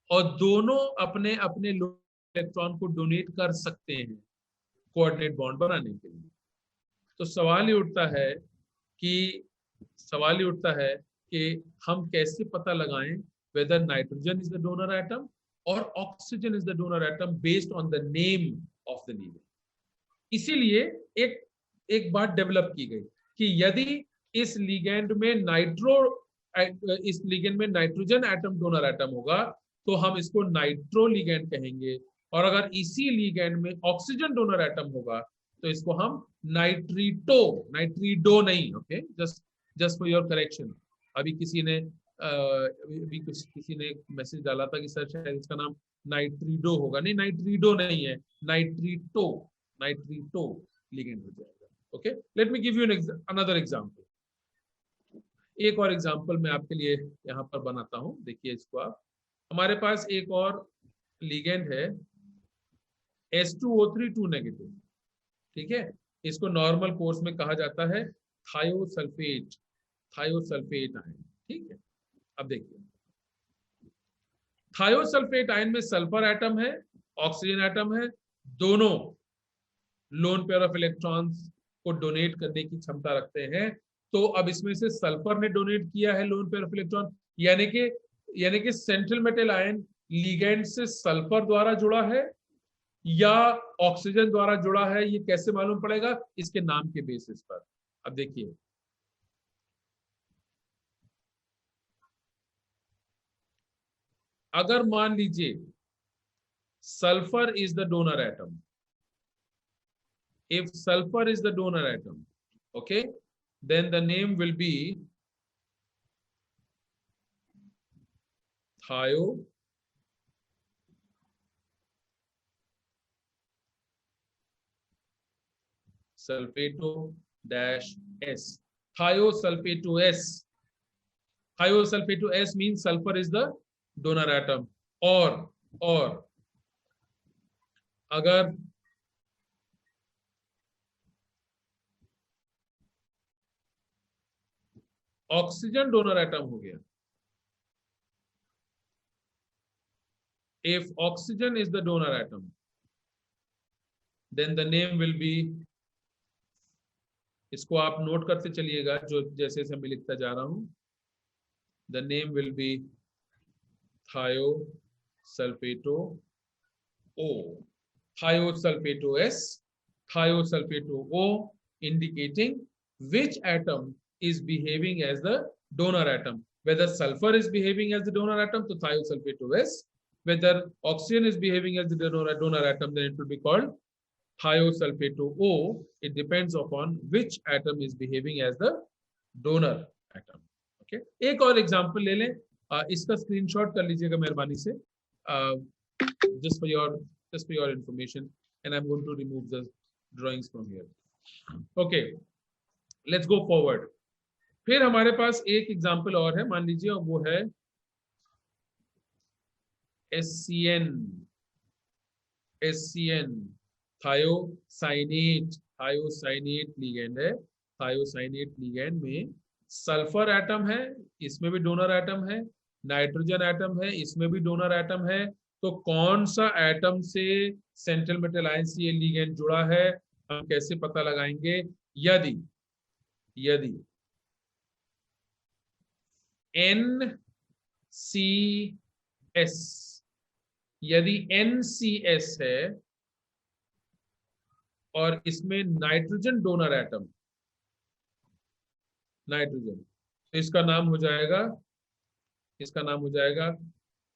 और दोनों अपने अपने लोन इलेक्ट्रॉन को डोनेट कर सकते हैं कोऑर्डिनेट बॉन्ड बनाने के लिए। तो सवाल ये उठता है कि हम कैसे पता लगाएं whether nitrogen is the donor atom और oxygen is the donor atom based on the name of the ligand. इसीलिए एक बात डेवलप की गई कि यदि इस लिगेंड में नाइट्रोजन एटम डोनर एटम होगा तो हम इसको नाइट्रो लिगेंड कहेंगे, और अगर इसी लिगेंड में ऑक्सीजन डोनर एटम होगा तो इसको हम नाइट्रीडो नहीं, okay, just for your correction. अभी किसी ने मैसेज डाला था कि सर शायद इसका नाम नाइट्रीडो होगा। नहीं, नाइट्रीडो नहीं है, नाइट्रीटो लिगेंड हो जाएगा। Okay, let me give you another example. एक और एग्जांपल मैं आपके लिए यहाँ पर बनाता हूँ, देखिए इसको आप। हमारे पास एक और लिगेंड है H2O3 2 नेगेटिव, ठीक है। इसको नॉर्मल कोर्स में कहा जाता है थायोसल्फेट आयन, ठीक है। अब देखिए, थायोसल्फेट आयन में सल्फर एटम है, ऑक्सीजन एटम है, दोनों लोन पेयर ऑफ इलेक्ट्रॉन्स को डोनेट करने की क्षमता रखते हैं। तो अब इसमें से सल्फर ने डोनेट किया है लोन पेयर ऑफ इलेक्ट्रॉन, यानी कि सेंट्रल मेटल आयन लिगेंड से सल्फर द्वारा जुड़ा है या ऑक्सीजन द्वारा जुड़ा है। ये कैसे मालूम पड़ेगा? इसके नाम के बेसिस पर। अब देखिए, अगर मान लीजिए sulphur is the donor atom, if sulfur is the donor atom, okay, then the name will be thiosulfato-S. Thiosulfato-S means sulfur is the donor atom. और अगर ऑक्सीजन डोनर एटम हो गया, if oxygen is the donor atom, then the name will be, इसको आप नोट करते चलिएगा जो जैसे मैं लिखता जा रहा हूं। The name will be thiosulfato-O, thiosulfato-S, thiosulfato-O, indicating which atom is behaving as the donor atom. Whether sulfur is behaving as the donor atom, so thiosulfato-S. Whether oxygen is behaving as the donor atom, then it will be called thiosulfato-O. It depends upon which atom is behaving as the donor atom. Okay. एक और एग्जांपल ले लें, इसका स्क्रीनशॉट कर लीजिएगा मेहरबानी से, just for your information, and I'm going to remove drawings from here. Okay, let's go forward. फिर हमारे पास एक एग्जांपल और है, मान लीजिए, और वो है SCN। SCN thiocyanate, thiocyanate ligand है। थायोसाइनेट लिगेंड में सल्फर एटम है, इसमें भी डोनर एटम है, नाइट्रोजन एटम है, इसमें भी डोनर एटम है। तो कौन सा एटम से सेंट्रल मेटल आयन से ये लिगेंड जुड़ा है, हम कैसे पता लगाएंगे? यदि यदि NCS, यदि NCS है और इसमें नाइट्रोजन डोनर एटम, नाइट्रोजन, तो इसका नाम हो जाएगा, इसका नाम हो जाएगा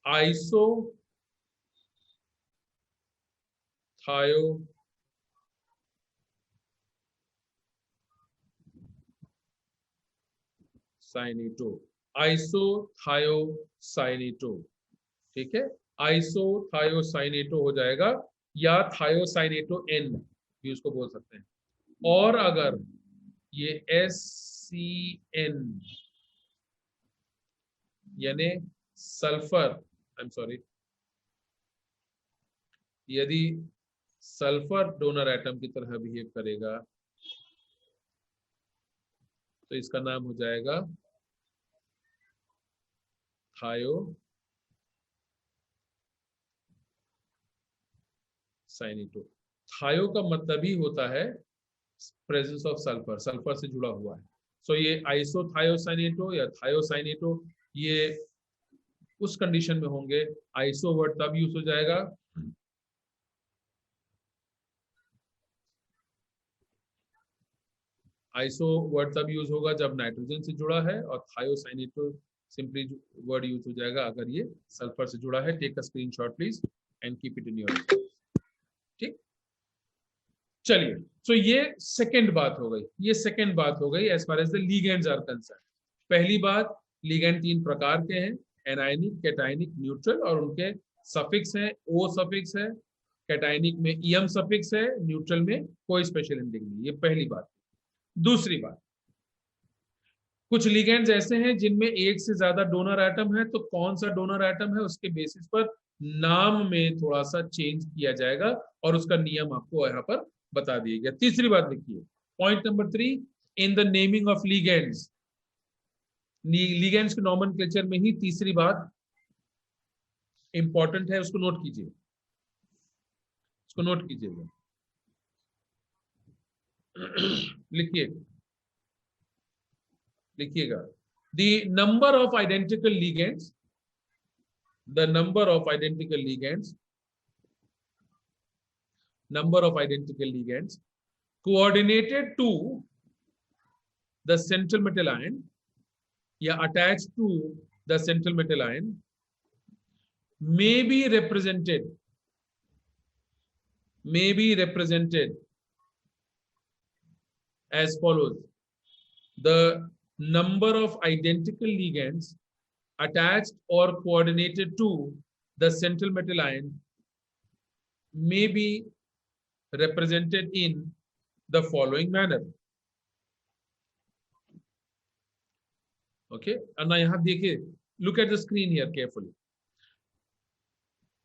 आइसो थायो साइनेटो, आइसोथायोसाइनेटो। ठीक है, आइसोथायोसाइनेटो हो जाएगा, या थायोसाइनेटो N भी उसको बोल सकते हैं। और अगर ये SCN यानी सल्फर, आई एम सॉरी, यदि सल्फर डोनर एटम की तरह बिहेव करेगा तो इसका नाम हो जाएगा थायो साइनेटो। थायो का मतलब ही होता है प्रेजेंस ऑफ सल्फर, सल्फर से जुड़ा हुआ है। सो ये आइसोथायोसाइनेटो या थायोसाइनेटो, ये उस कंडीशन में होंगे। आइसो वर्ड तब यूज हो जाएगा आइसो वर्ड तब यूज होगा जब नाइट्रोजन से जुड़ा है, और थायोसाइनेटो सिंपली वर्ड यूज हो जाएगा अगर ये सल्फर से जुड़ा है। Take a screenshot please and keep it in your. ठीक, चलिए, तो ये सेकंड बात हो गई, ये सेकंड बात हो गई as far as the ligands are concern. पहली बात, लिगेंड तीन प्रकार के हैं, एनायनिक, कैटायनिक, न्यूट्रल, और उनके सफिक्स हैं, ओ सफिक्स है, कैटायनिक में EM सफिक्स है, न्यूट्रल में कोई स्पेशल एंडिंग नहीं। ये पहली बात। दूसरी बात, कुछ लिगेंड्स ऐसे हैं जिनमें एक से ज्यादा डोनर एटम है, तो कौन सा डोनर एटम है उसके बेसिस पर नाम में थोड़ा सा चेंज किया जाएगा, और उसका नियम आपको यहाँ पर बता दिया गया। तीसरी बात लिखिए, point number 3, in the naming of ligands. Ligands के नॉमेनक्लेचर में ही तीसरी बात इंपॉर्टेंट है, उसको नोट कीजिए, उसको नोट कीजिएगा। लिखिए, लिखिएगा, the number of identical ligands, the number of identical ligands, number of identical ligands coordinated to the central metal ion, या attached to the central metal ion, may be represented as follows: the number of identical ligands attached or coordinated to the central metal ion may be represented in the following manner. Okay, अन्ना यहां देखिए, look at the screen here carefully.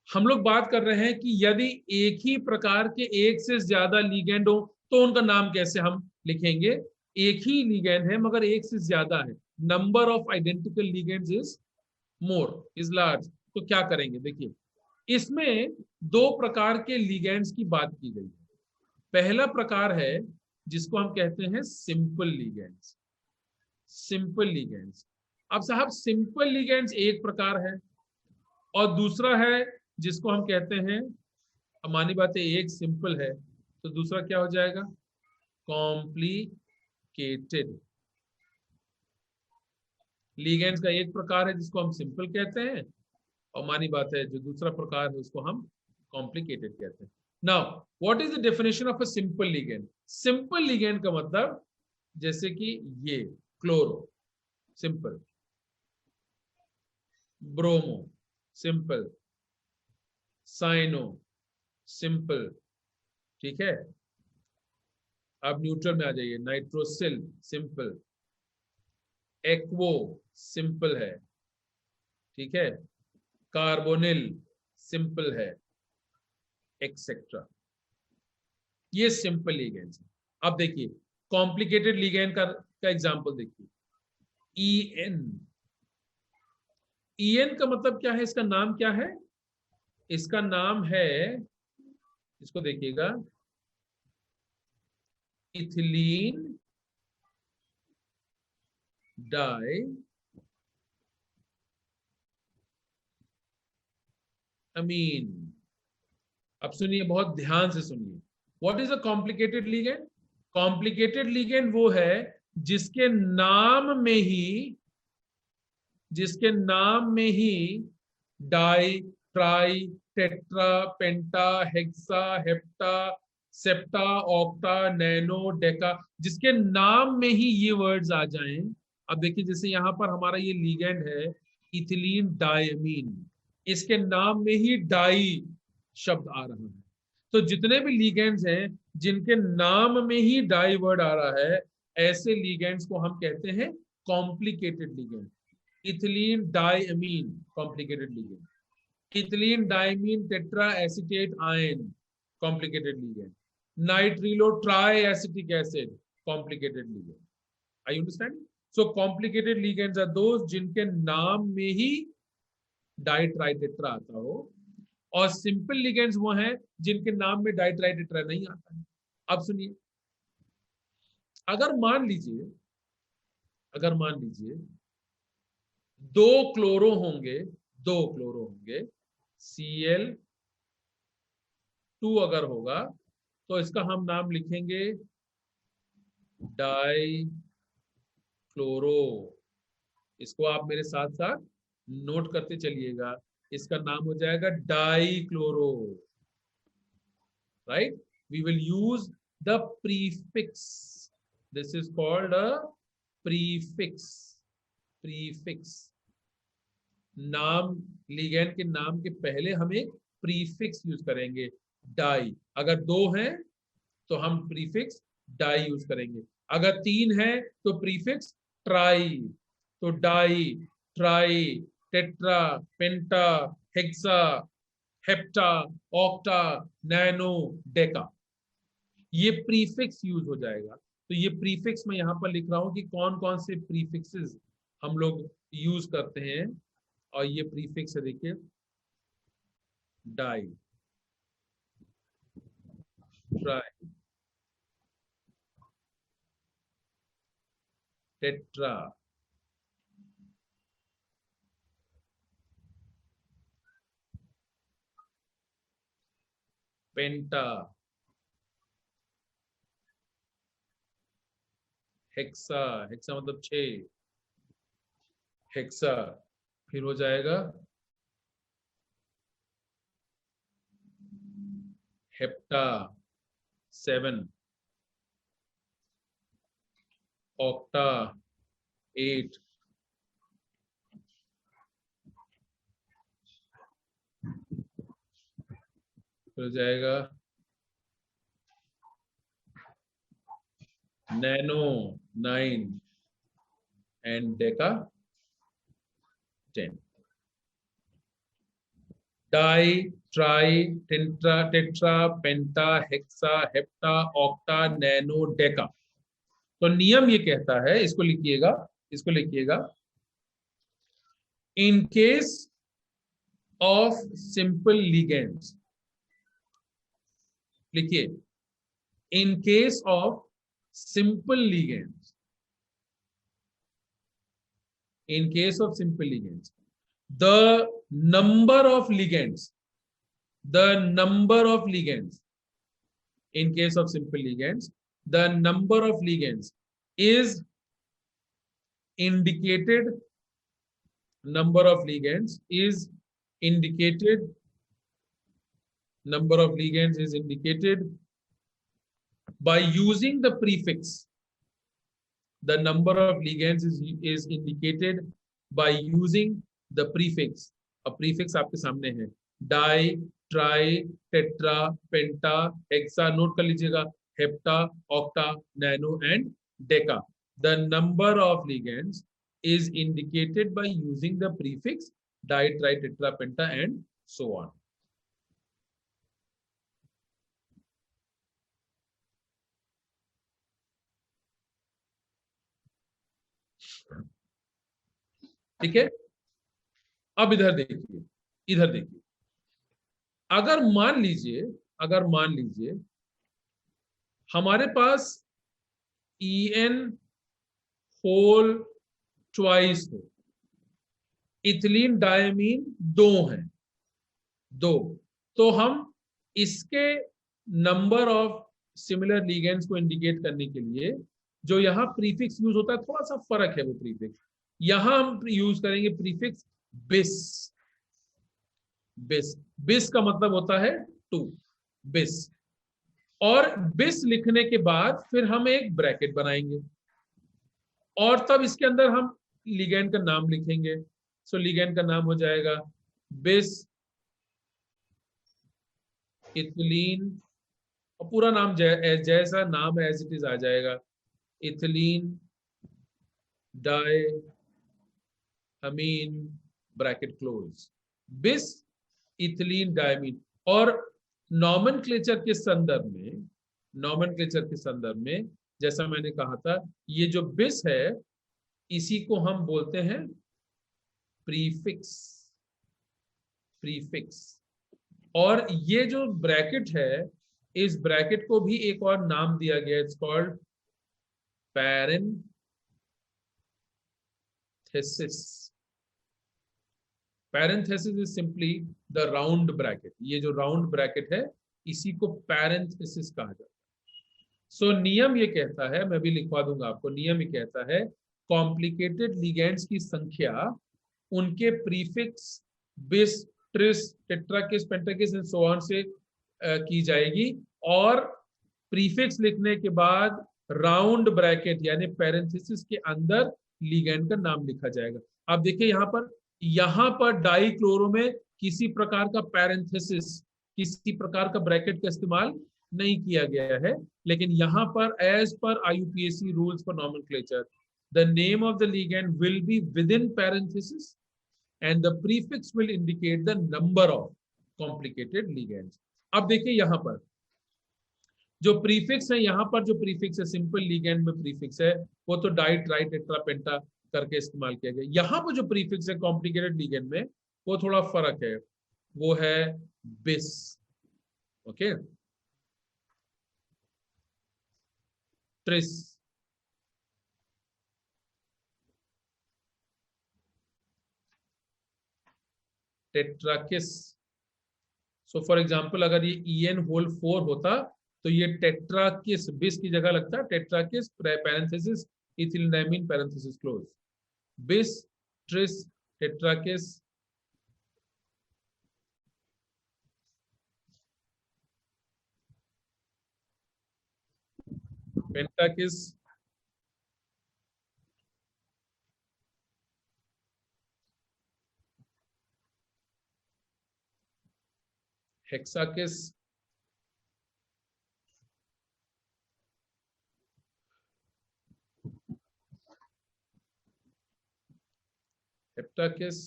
हम लोग बात कर रहे हैं कि यदि एक ही प्रकार के एक से ज्यादा लिगेंड हो तो उनका नाम कैसे हम लिखेंगे। एक ही लिगेंड है मगर एक से ज्यादा है, number of identical ligands is more, is large, तो क्या करेंगे? देखिए, इसमें दो प्रकार के लिगेंड्स की बात की गई है। पहला प्रकार है जिसको हम कहते हैं सिंपल लिगेंड्स। सिंपल लिगेंड्स, अब साहब सिंपल लिगेंड्स एक प्रकार है, और दूसरा है जिसको हम कहते हैं, हमारी बात है, एक सिंपल है तो दूसरा क्या हो जाएगा? कॉम्प्लिकेटेड। लिगेंड्स का एक प्रकार है जिसको हम सिंपल कहते हैं, और मानी बात है जो दूसरा प्रकार है उसको हम कॉम्प्लिकेटेड कहते हैं। Now what is the definition of a simple ligand? Simple ligand का मतलब जैसे कि ये chloro simple, bromo simple, cyano simple, ठीक है, आप न्यूट्रल में आ जाइए, नाइट्रोसिल सिंपल, एक्वो सिंपल है, ठीक है, कार्बोनिल सिंपल है, एक्सेट्रा। ये सिंपल लिगेंड्स है। अब देखिए कॉम्प्लिकेटेड लिगेंड का एग्जांपल देखिए, EN। EN का मतलब क्या है, इसका नाम क्या है, इसका नाम है, इसको देखिएगा, इथिलीन डाई अमीन। अब सुनिए, बहुत ध्यान से सुनिए, what is a complicated ligand? Complicated ligand वो है जिसके नाम में ही di, tri, tetra, penta, hexa, hepta, septa, octa, nano, deca, जिसके नाम में ही ये वर्ड्स आ जाएं। अब देखिए जैसे यहाँ पर हमारा ये लिगेंड है इथिलीन डायमीन, इसके नाम में ही डाई शब्द आ रहा है। तो जितने भी लिगेंड्स हैं जिनके नाम में ही डाई वर्ड आ रहा है, ऐसे लिगेंड्स को हम कहते हैं complicated ligand. Ethylene diamine complicated ligand, ethylene diamine tetra acetate ion complicated ligand, nitrilo tri acetic acid complicated ligand. I understand? So complicated ligands are those जिनके नाम में ही डाई ट्राई टेट्रा आता हो, और सिंपल लिगेंड्स वो हैं जिनके नाम में डाई ट्राई टेट्रा नहीं आता है। अब सुनिए, अगर मान लीजिए दो क्लोरो होंगे, Cl2 अगर होगा तो इसका हम नाम लिखेंगे डाई क्लोरो। इसको आप मेरे साथ साथ नोट करते चलिएगा, इसका नाम हो जाएगा di chloro, right? We will use the prefix, this is called a prefix. नाम, लिगेंड के नाम के पहले हम एक प्रीफिक्स यूज करेंगे, डाई। अगर दो हैं तो हम प्रीफिक्स डाई यूज करेंगे, अगर तीन है तो प्रीफिक्स ट्राई। तो di, tri, tetra, penta, hexa, hepta, octa, nano, deca, ये प्रीफिक्स यूज हो जाएगा। तो ये प्रीफिक्स मैं यहां पर लिख रहा हूं कि कौन कौन से प्रीफिक्सेस हम लोग यूज करते हैं, और ये प्रीफिक्स है देखिए, die, tri, tetra, penta, hexa, hexa मतलब 6 हेक्सा, फिर हो जाएगा हेप्टा 7, ऑक्टा 8, फिर हो जाएगा nano 9 and deca 10। Di, tri, tetra, penta, hexa, hepta, octa, nano, deca. तो नियम ये कहता है, इसको लिखिएगा, in case of simple ligands, लिखिए, in case of simple ligands, the number of ligands, in case of simple ligands, the number of ligands is indicated, by using the prefix. The number of ligands is indicated by using the prefix. A prefix आपके सामने है, die, tri, tetra, penta, hexa, note कर लीजिएगा, hepta, octa, nano and deca. The number of ligands is indicated by using the prefix di, tri, tetra, penta and so on. ठीक है, अब इधर देखिए, इधर देखिए, अगर मान लीजिए हमारे पास En होल ट्वाइस हो, इथिलीन डायमीन 2 है, 2, तो हम इसके नंबर ऑफ सिमिलर लिगेंड्स को इंडिकेट करने के लिए जो यहाँ प्रीफिक्स यूज होता है, थोड़ा सा फर्क है वो प्रीफिक्स। यहां हम यूज करेंगे प्रीफिक्स बिस। बिस, बिस का मतलब होता है 2, बिस। और बिस लिखने के बाद फिर हम एक ब्रैकेट बनाएंगे और तब इसके अंदर हम लिगेंड का नाम लिखेंगे। सो लिगेंड का नाम हो जाएगा बिस इथिलीन, और पूरा नाम जैसा नाम एज इट इज आ जाएगा, इथिलीन डाई अमीन ब्रैकेट क्लोज, बिस इथिलीन डायमीन। और नॉमेनक्लेचर के संदर्भ में जैसा मैंने कहा था, ये जो बिस है इसी को हम बोलते हैं प्रीफिक्स। और ये जो ब्रैकेट है, इस ब्रैकेट को भी एक और नाम दिया गया, it's called parenthesis. Parenthesis is simply the round bracket. ये जो राउंड ब्रैकेट है इसी को पैरेंथेसिस कहा जाता है। सो नियम ये कहता है, मैं भी लिखवा दूंगा आपको, नियम ये कहता है कॉम्प्लिकेटेड लिगेंड्स की संख्या उनके prefix bis, tris, tetrakis, pentakis and so on से की जाएगी, और प्रीफिक्स लिखने के बाद राउंड ब्रैकेट यानी पैरेंथेसिस के अंदर लिगेंड का नाम लिखा जाएगा। आप देखिए यहाँ पर डाइक्लोरो में किसी प्रकार का पैरेंथेसिस, किसी प्रकार का ब्रैकेट का इस्तेमाल नहीं किया गया है, लेकिन यहाँ पर एज पर IUPAC rules for nomenclature the name of the ligand will be within parenthesis and the prefix will indicate the number of complicated ligands. अब देखिए यहाँ पर जो प्रीफिक्स है, यहाँ पर जो प्रीफिक्स है सिंपल लिगेंड में प्रीफिक्स है वो तो डाई, ट्राई, टेट्रा, पेंटा करके इस्तेमाल किया गया। यहाँ पर जो प्रीफिक्स है कॉम्प्लिकेटेड लिगेंड में वो थोड़ा फर्क है, वो है bis. Okay, tris, tetrakis. So for example अगर ये En होल 4 होता तो ये टेट्राकिस, बिस की जगह लगता tetrakis parenthesis ethylene diamine parenthesis close, बिस, tris, tetrakis, pentakis, hexakis, heptakis,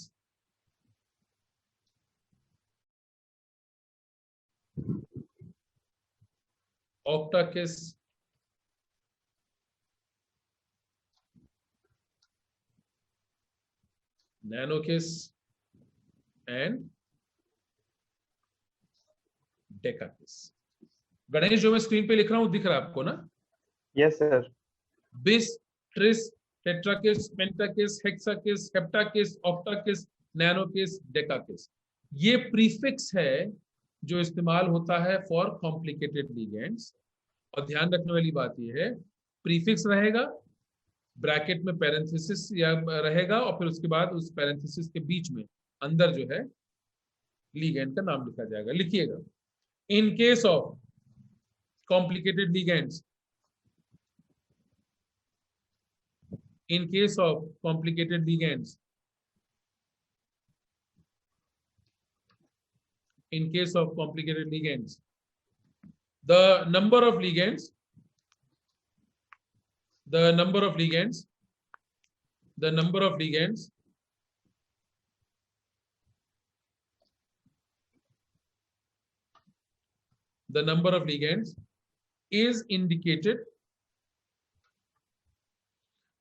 octakis, nanokis and डेकाकिस। Ganesh, जो मैं स्क्रीन पे लिख रहा हूं दिख रहा है आपको ना? Yes sir. बिस, tris, tetrakis, pentakis, hexakis, heptakis, octakis, नैनोकिस, डेकाकिस, ये प्रीफिक्स है जो इस्तेमाल होता है फॉर कॉम्प्लिकेटेड लिगेंड्स। और ध्यान रखने वाली बात यह है, प्रीफिक्स रहेगा, ब्रैकेट में पैरेंथेसिस या रहेगा, और फिर उसके बाद उस पैरेंथेसिस के बीच में अंदर जो है लिगेंड का नाम लिखा जाएगा। लिखिएगा, in case of complicated ligands, in case of complicated ligands, the number of ligands the number of ligands, the number of ligands is indicated,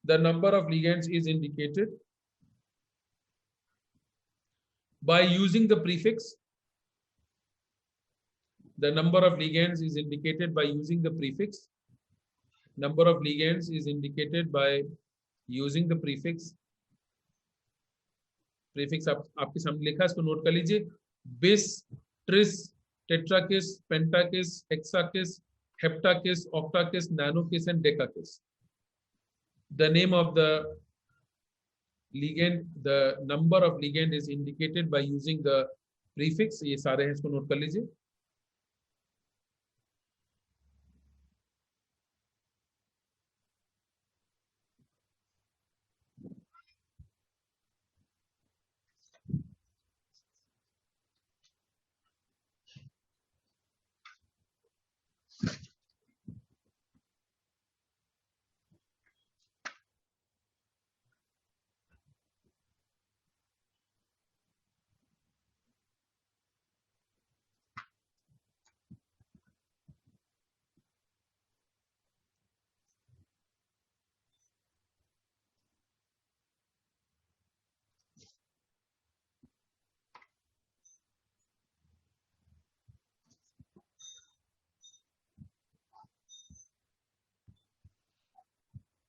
the number of ligands is indicated by using the prefix. The number of ligands is indicated by using the prefix. Number of ligands is indicated by using the prefix. Prefix आपके सामने लिखा है, इसको नोट कर लीजिए. Bis, tris, tetrakis, pentakis, hexakis, heptakis, octakis, nanokis and decakis. The name of the ligand, the number of ligand is indicated by using the prefix. ये सारे हैं, इसको नोट कर लीजिए.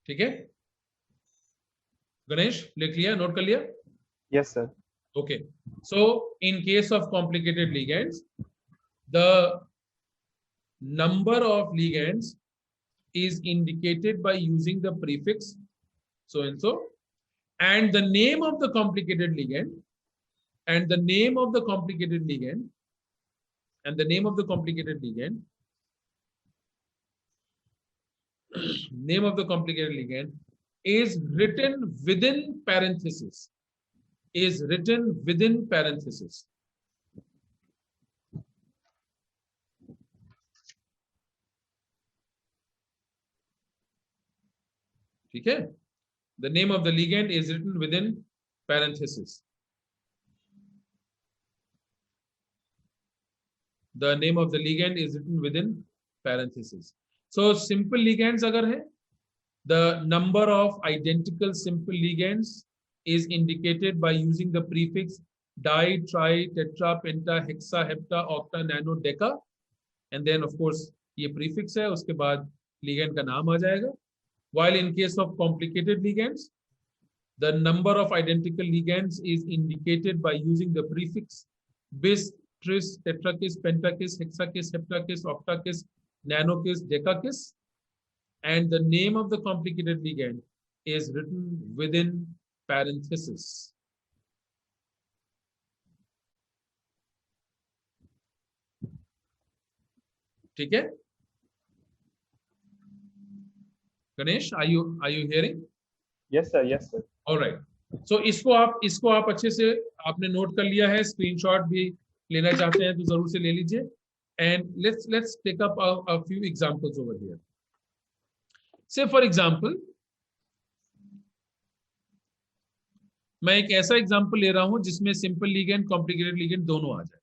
ठीक है गणेश, लिख लिया, नोट कर लिया? Yes, sir. Okay, so in case of complicated ligands, the number of ligands is indicated by using the prefix so and so, and the name of the complicated ligand, and the name of the complicated ligand, and the name of the complicated ligand, name of the complicated ligand is written within parenthesis, is written within parenthesis. ठीक है? The name of the ligand is written within parenthesis. The name of the ligand is written within parenthesis. So simple ligands अगर है, the number of identical simple ligands is indicated by using the prefix di, tri, tetra, penta, hexa, hepta, octa, nano, deca, and then of course ये prefix है, उसके बाद ligand का नाम आ जाएगा. While in case of complicated ligands, the number of identical ligands is indicated by using the prefix bis, tris, tetrakis, pentakis, hexakis, heptakis, octakis, nanokis, decakis, and the name of the complicated ligand is written within parenthesis. ठीक है? Ganesh, are you hearing? Yes, sir. Yes, sir. All right. So इसको आप अच्छे से आपने नोट कर लिया है, स्क्रीनशॉट भी लेना चाहते हैं तो जरूर से ले लीजिए. And let's take up a few examples over here. Say for example, मैं एक ऐसा एग्जांपल ले रहा हूं जिसमें सिंपल लिगेंड, कॉम्प्लिकेटेड लिगेंड दोनों आ जाए.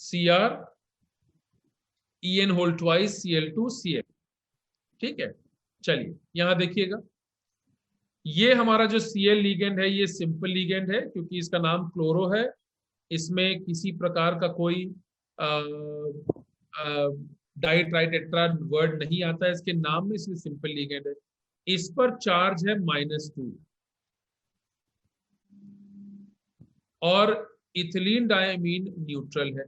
Cr, En whole twice, Cl2, Cl. ठीक है, चलिए यहां देखिएगा, ये हमारा जो Cl लिगेंड है ये सिंपल लिगेंड है क्योंकि इसका नाम क्लोरो है, इसमें किसी प्रकार का कोई डाई, ट्राई, टेट्रा वर्ड नहीं आता है इसके नाम में, इसलिए सिंपल लिगेंड है. इस पर चार्ज है -2 और इथिलीन डायमीन न्यूट्रल है.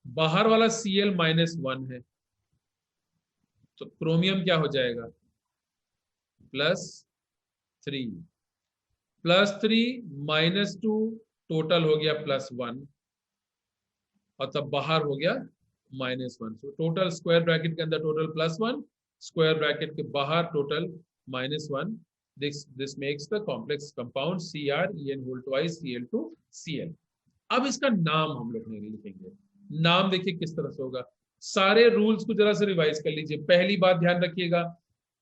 बाहर वाला Cl -1 है, तो क्रोमियम क्या हो जाएगा? +3, +3 -2 टोटल हो गया +1. और तब बाहर हो गया -1। तो टोटल स्क्वायर ब्रैकेट के अंदर टोटल +1, स्क्वायर ब्रैकेट के बाहर total -1। This makes the complex compound CrEn whole twice Cl2Cl। अब इसका नाम हम लोग नहीं लिखेंगे। नाम देखिए किस तरह से होगा। सारे रूल्स को जरा से रिवाइज कर लीजिए। पहली बात ध्यान रखिएगा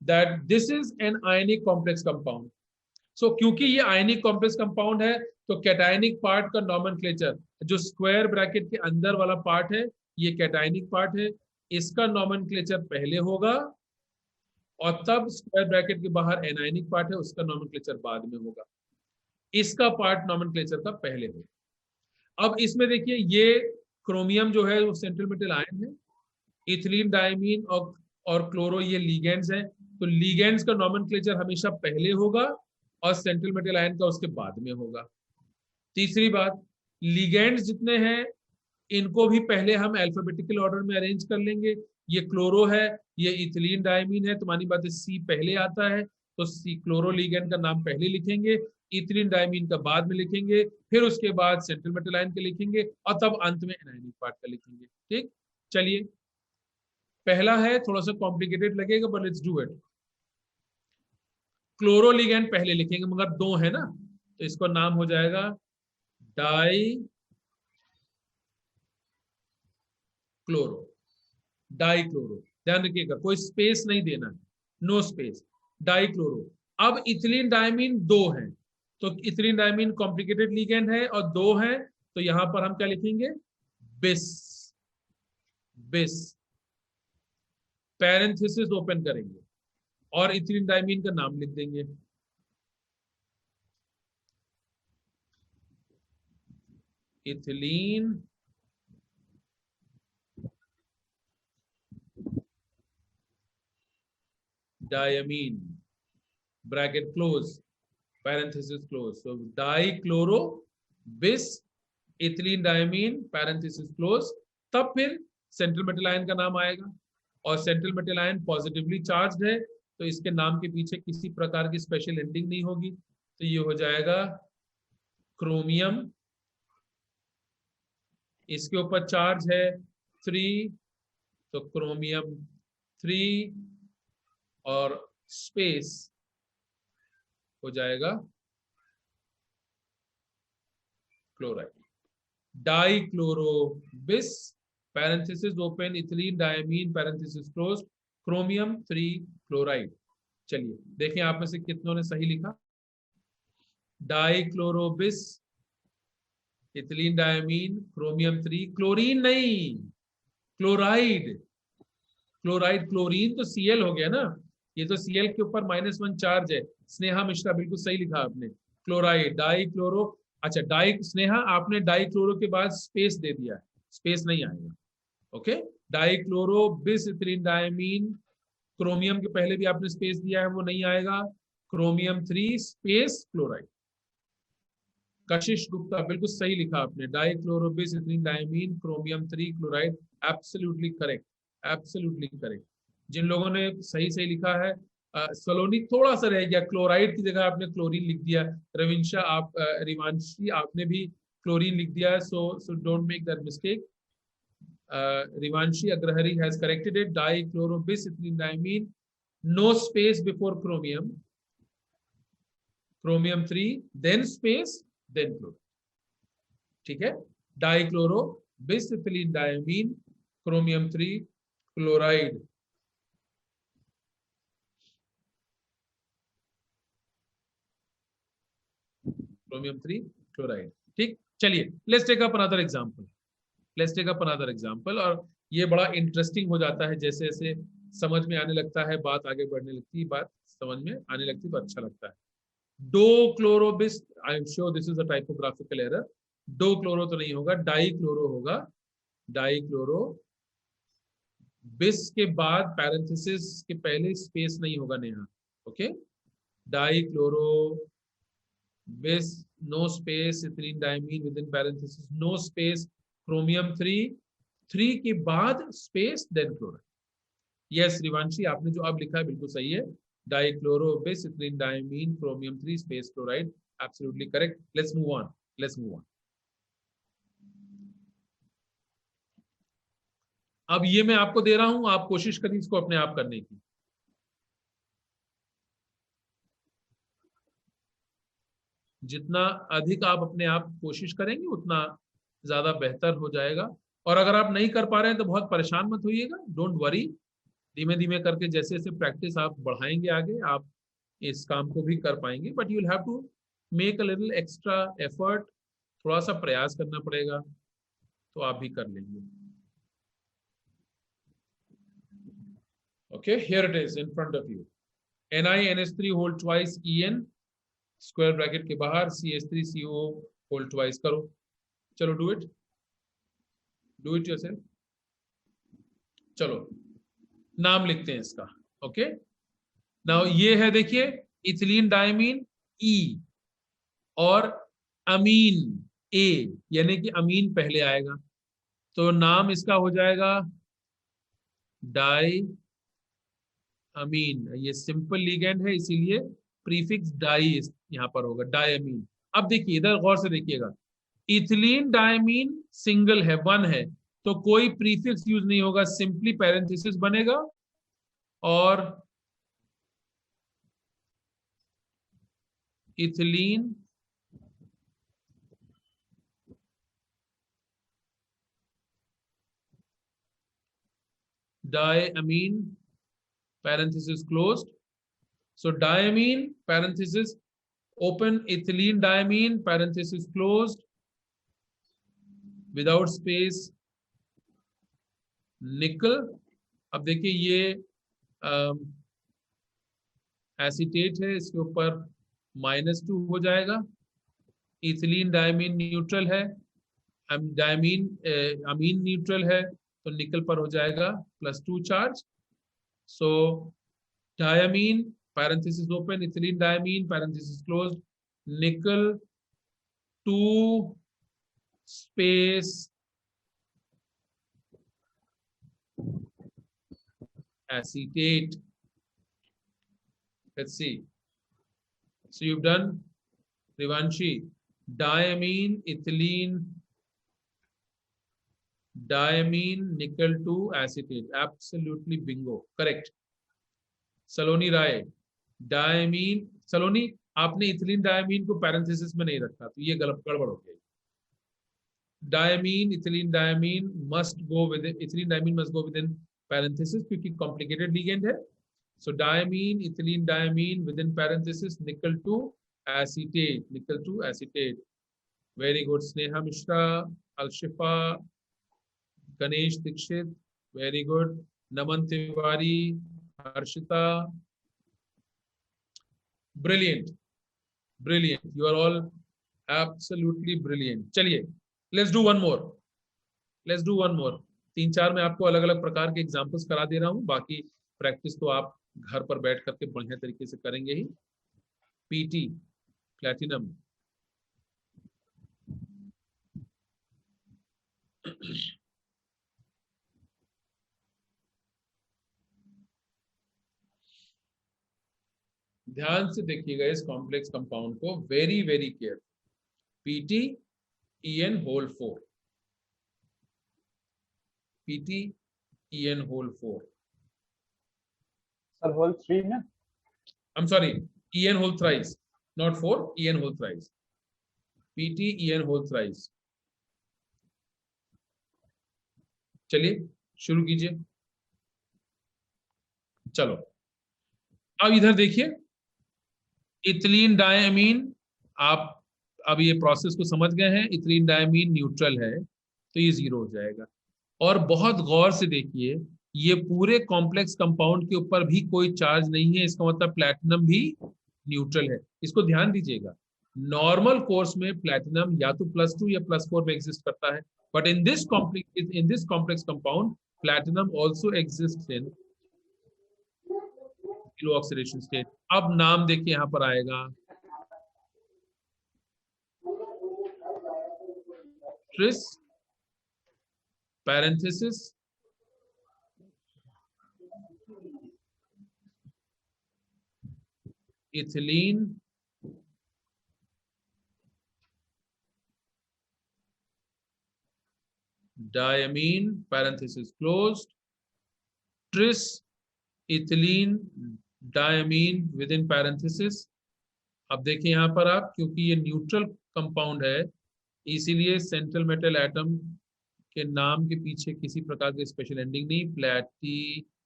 that this is an ionic complex compound. So क्योंकि ये आयनिक कॉम्प्लेक्स कंपाउंड है तो कैटायनिक पार्ट का नॉमेनक्लेचर, जो स्क्वायर ब्रैकेट के अंदर वाला पार्ट है ये कैटायनिक पार्ट है, इसका नॉमेनक्लेचर पहले होगा और तब स्क्वायर ब्रैकेट के बाहर एनायनिक पार्ट है उसका नॉमेनक्लेचर बाद में होगा। इसका पार्ट नॉमेनक्लेचर का पहले होगा। अब इसमें देखिए ये क्रोमियम जो है वो सेंट्रल मेटल आयन है, इथिलीन डायमीन और क्लोरो ये लिगेंड्स हैं, तो लिगेंड्स का नॉमेनक्लेचर हमेशा पहले होगा और सेंट्रल मेटल आयन का उसके बाद में होगा। तीसरी बात, लिगेंड्स जितने हैं इनको भी पहले हम अल्फाबेटिकल ऑर्डर में अरेंज कर लेंगे। ये क्लोरो है, ये इथिलीन डायमीन है, तो मानी बात है सी पहले आता है तो सी क्लोरो लिगेंड का नाम पहले लिखेंगे, इथिलीन डायमीन का बाद में लिखेंगे, फिर उसके बाद सेंट्रल मेटल आयन का लिखेंगे और तब अंत में एनायनिक पार्ट का लिखेंगे। ठीक, चलिए पहला है, थोड़ा सा कॉम्प्लिकेटेड लगेगा but let's do it. Chloro ligand पहले लिखेंगे मगर दो है ना, तो इसका नाम हो जाएगा डाई क्लोरो। डाई क्लोरो, ध्यान रखिएगा कोई स्पेस नहीं देना है, नो स्पेस, डाई क्लोरो। अब इथिलीन डायमीन दो है तो इथिलीन डायमीन कॉम्प्लिकेटेड लिगेंड है और दो है तो यहां पर हम क्या लिखेंगे, बिस। बिस पैरेंथेसिस ओपन करेंगे और इथिलीन डायमीन का नाम लिख देंगे। Ethylene diamine bracket close parenthesis close, so dichloro बिस इथिलीन डायमीन पैरेंथेसिस क्लोज। तब फिर सेंट्रल मेटल आयन का नाम आएगा और central metal ion positively charged है तो इसके नाम के पीछे किसी प्रकार की स्पेशल एंडिंग नहीं होगी, तो ये हो जाएगा क्रोमियम। इसके ऊपर चार्ज है 3 तो क्रोमियम 3 और स्पेस हो जाएगा क्लोराइड। डाइक्लोरो बिस parenthesis open ethylene diamine parenthesis close chromium 3 chloride. चलिए देखें आप में से कितनों ने सही लिखा। डाइक्लोरो बिस इथिलीन डायमीन क्रोमियम 3, क्लोरीन नहीं क्लोराइड। क्लोराइड, क्लोरीन तो Cl हो गया ना, ये तो Cl के ऊपर -1 चार्ज है। स्नेहा मिश्रा बिल्कुल सही लिखा आपने, क्लोराइड डाई क्लोरो। अच्छा डाई, स्नेहा आपने डाई क्लोरो के बाद स्पेस दे दिया है, स्पेस नहीं आएगा। Okay, di chloro bis ethylene diamine, chromium के पहले भी आपने स्पेस दिया है वो नहीं आएगा, क्रोमियम 3 स्पेस क्लोराइड। कशिश गुप्ता बिल्कुल सही लिखा आपने, di chloro bis ethylene diamine chromium 3 chloride, absolutely correct, absolutely correct. जिन लोगों ने सही सही लिखा है, सलोनी थोड़ा सा रह गया, क्लोराइड की जगह आपने क्लोरीन लिख दिया। रविंशा आप, रिवांशी आपने भी क्लोरीन लिख दिया है, so don't make that mistake. Rivanshi Agrahari has corrected it, di chloro bis ethylene diamine, no space before chromium, chromium 3 then space then chloride. ठीक है, di chloro bis ethylene diamine chromium 3 chloride. Chromium 3 chloride. ठीक, चलिए let's take up another example, let's take up another example. और ये बड़ा इंटरेस्टिंग हो जाता है जैसे जैसे समझ में आने लगता है, बात आगे बढ़ने लगती है, बात समझ में आने लगती है तो अच्छा लगता है। Do chloro bis, I am sure this is a typographical error, do chloro तो नहीं होगा, डाई क्लोरो होगा। डाई क्लोरो बिस के बाद पैरेंथेसिस के पहले स्पेस नहीं होगा Neha. Okay, di chloro bis no space ethylene diamine within parenthesis no space chromium 3 के बाद space then chloride. Yes Rivanshi आपने जो अब लिखा है बिल्कुल सही है, di chloro bis ethylene diamine chromium 3 space chloride, absolutely correct. Let's move on, let's move on. अब ये मैं आपको दे रहा हूं, आप कोशिश करिए इसको अपने आप करने की। जितना अधिक आप अपने आप कोशिश करेंगे उतना ज्यादा बेहतर हो जाएगा। और अगर आप नहीं कर पा रहे हैं तो बहुत परेशान मत होइएगा, डोंट वरी। धीमे धीमे करके जैसे जैसे प्रैक्टिस आप बढ़ाएंगे आगे, आप इस काम को भी कर पाएंगे। But you will have to make a little extra effort, थोड़ा सा प्रयास करना पड़ेगा, तो आप भी कर लेंगे। Okay, here it is in front of you. NiNH3 whole twice En square bracket के बाहर CH3CO होल ट्वाइस करो। चलो डू इट योरसेल्फ। चलो नाम लिखते हैं इसका। ओके, नाउ ये है देखिए इथिलीन डायमीन E और अमीन A, यानी कि अमीन पहले आएगा, तो नाम इसका हो जाएगा डाई अमीन। ये सिंपल लिगेंड है इसीलिए प्रीफिक्स डाई यहां पर होगा, डायमीन। अब देखिए इधर गौर से देखिएगा, इथिलीन डायमीन सिंगल है, वन है, तो कोई प्रीफिक्स यूज नहीं होगा, सिंपली पैरेंथेसिस बनेगा और ethylene diamine parenthesis closed. So diamine parenthesis open, ethylene diamine parenthesis closed without space निकल। अब देखिए ये एसीटेट है, इसके ऊपर -2 हो जाएगा। इथिलीन डायमीन न्यूट्रल है, डायमीन अमीन न्यूट्रल है, तो निकल पर हो जाएगा +2 charge. So diamine parenthesis open, ethylene diamine parenthesis closed, nickel 2 space acetate. Let's see. So you've done, Rivanshi, diamine, ethylene, diamine, nickel 2 acetate. Absolutely bingo. Correct. Saloni Rai, diamine, सलोनी आपने इथिलीन डायमीन को पैरेंथेसिस में नहीं रखा, तो ये गलत गड़बड़ हो गई। Diamine ethylene diamine must go with, ethylene diamine must go within parenthesis क्योंकि कॉम्प्लिकेटेड लिगेंड है। So diamine ethylene diamine within parenthesis nickel 2 acetate, nickel 2 acetate. Very good Sneha Mishra, Alshifa, Ganesh Dikshit, very good, Naman Tiwari, Harshita, brilliant, brilliant, you are all absolutely brilliant. चलिए let's do one more, let's do one more। 3-4 मैं आपको अलग अलग प्रकार के एग्जांपल्स करा दे रहा हूं, बाकी प्रैक्टिस तो आप घर पर बैठ करके बढ़िया तरीके से करेंगे ही। PT प्लैटिनम, ध्यान से देखिएगा इस कॉम्प्लेक्स कंपाउंड को, very very care. PT En whole 4, PT En whole 4, sir whole 3 में, I'm sorry, En whole thrice, not 4, En whole thrice, PT En whole thrice। चलिए शुरू कीजिए। चलो अब इधर देखिए, इथिलीन डायमीन, आप अब ये प्रोसेस को समझ गए हैं, इथिलीन डायमीन न्यूट्रल है तो ये 0 हो जाएगा। और बहुत गौर से देखिए, ये पूरे कॉम्प्लेक्स कंपाउंड के ऊपर भी कोई चार्ज नहीं है, इसका मतलब प्लैटिनम भी न्यूट्रल है। इसको ध्यान दीजिएगा, नॉर्मल कोर्स में प्लैटिनम या तो +2 या +4 में एग्जिस्ट करता है, but in this complex compound platinum also exist in low oxidation state. अब नाम देखिए यहां पर आएगा tris parenthesis ethylene diamine parenthesis closed, tris ethylene diamine within parenthesis. अब देखिए यहाँ पर आप, क्योंकि ये न्यूट्रल कंपाउंड है, इसीलिए सेंट्रल मेटल एटम के नाम के पीछे किसी प्रकार की स्पेशल एंडिंग नहीं, platinum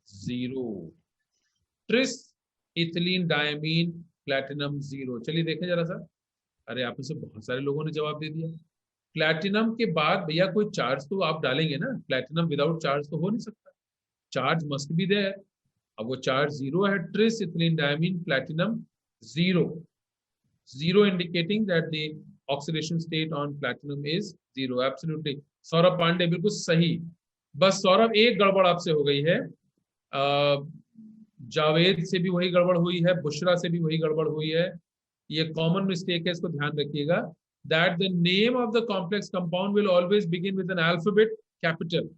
0, tris ethylene diamine platinum 0। चलिए देखें जरा सा। अरे आप में से बहुत सारे लोगों ने जवाब दे दिया। प्लैटिनम के बाद भैया कोई चार्ज तो आप डालेंगे ना, प्लैटिनम विदाउट चार्ज तो हो नहीं सकता, चार्ज मस्ट बी देयर। अब वो चार्ज 0 है, tris ethylene diamine platinum 0, 0 indicating that the oxidation state on platinum is 0. Absolutely. Saurabh Pandey बिल्कुल सही। बस सौरभ एक गड़बड़ आपसे हो गई है, जावेद से भी वही गड़बड़ हुई है, बुशरा से भी वही गड़बड़ हुई है। ये कॉमन मिस्टेक है, इसको ध्यान रखिएगा। That the name of the complex compound will always begin with an alphabet capital.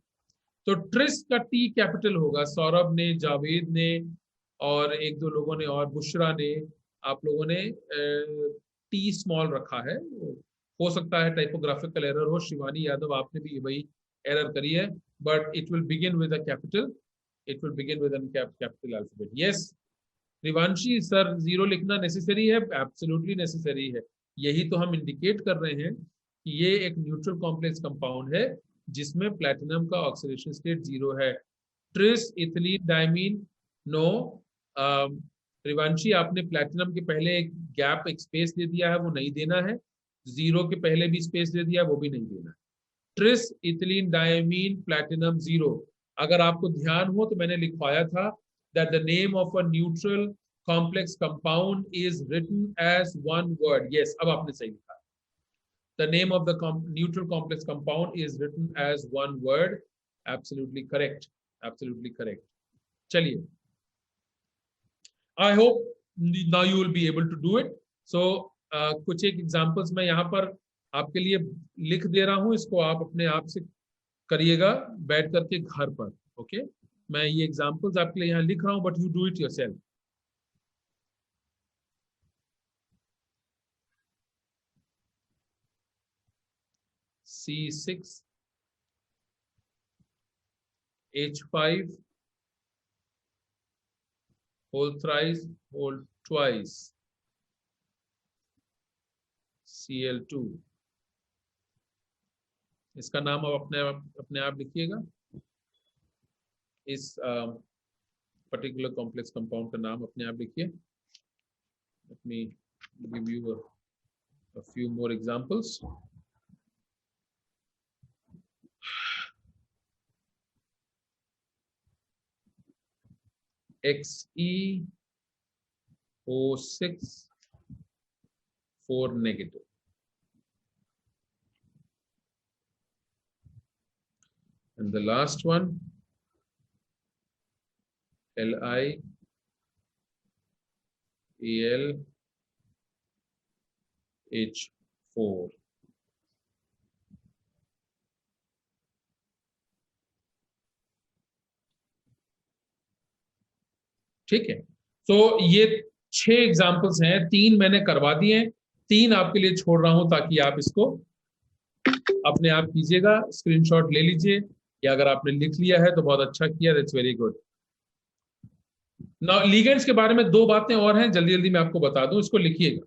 तो ट्रिस का टी कैपिटल होगा, सौरभ ने, जावेद ने और एक दो लोगों ने, और बुशरा ने, आप लोगों ने टी स्मॉल रखा है। हो सकता है टाइपोग्राफिकल एरर हो। शिवानी यादव आपने भी वही एरर करी है, but it will begin with a capital, it will begin with an capital alphabet. Yes Rivanshi sir, 0 लिखना नेसेसरी है, एब्सोल्युटली नेसेसरी है। यही तो हम इंडिकेट कर रहे हैं कि ये एक न्यूट्रल कॉम्प्लेक्स कंपाउंड है जिसमें प्लैटिनम का ऑक्सीडेशन स्टेट 0 है। Tris ethylene diamine no. Rivanshi आपने प्लैटिनम के पहले एक गैप, एक स्पेस दे दिया है, वो नहीं देना है। 0 के पहले भी स्पेस दे दिया, वो भी नहीं देना है। Tris ethylene diamine platinum 0। अगर आपको ध्यान हो तो मैंने लिखवाया था that the name of a neutral complex compound is written as one word. Yes, अब आपने सही लिखा। The name of the neutral complex compound is written as one word. Absolutely correct. Absolutely correct. चलिए, I hope now you will be able to do it. So कुछ एक examples मैं यहाँ पर आपके लिए लिख दे रहा हूँ, इसको आप अपने आप से करिएगा बैठ करके घर पर। ओके मैं ये एग्जांपल्स आपके लिए यहाँ लिख रहा हूं, but you do it yourself. C6 H5 whole thrice whole twice Cl2। इसका नाम आप अपने आप लिखिएगा। इस पर्टिकुलर कॉम्प्लेक्स कंपाउंड का नाम अपने आप लिखिए। Let me give you a few more examples. XeO6 4 negative. And the last one, LiAlH4। ठीक है, तो ये 6 एग्जाम्पल्स हैं, 3 मैंने करवा दिए हैं, 3 आपके लिए छोड़ रहा हूं ताकि आप इसको अपने आप कीजिएगा। स्क्रीनशॉट ले लीजिए, या अगर आपने लिख लिया है तो बहुत अच्छा किया, that's very good. Now ligands के बारे में 2 बातें और हैं, जल्दी जल्दी मैं आपको बता दूं, इसको लिखिएगा।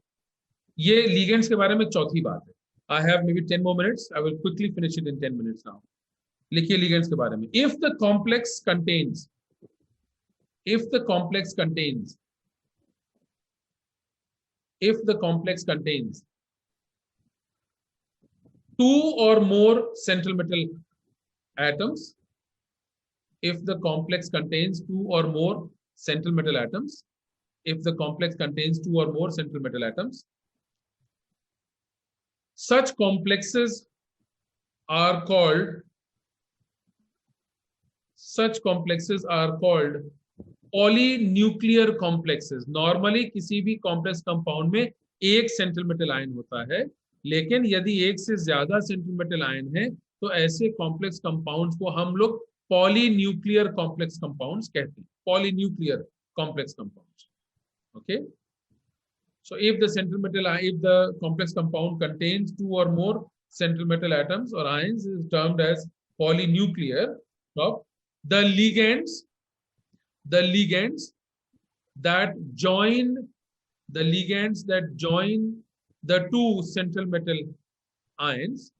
ये लिगेंड्स के बारे में चौथी बात है। I have may be 10 more minutes, I will quickly finish it in 10 minutes now. लिखिए लिगेंड्स के बारे में। If the complex contains two or more central metal atoms, if the complex contains 2 or more central metal atoms, such complexes are called polynuclear complexes. Normally किसी भी complex compound में एक central metal ion होता है, लेकिन यदि एक से ज्यादा central metal ion है तो ऐसे complex compounds को हम लोग polynuclear complex compounds कहते हैं। polynuclear complex compounds, okay? So if the complex compound contains 2 or more central metal atoms or ions, is termed as polynuclear. So the ligands that join the two central metal ions,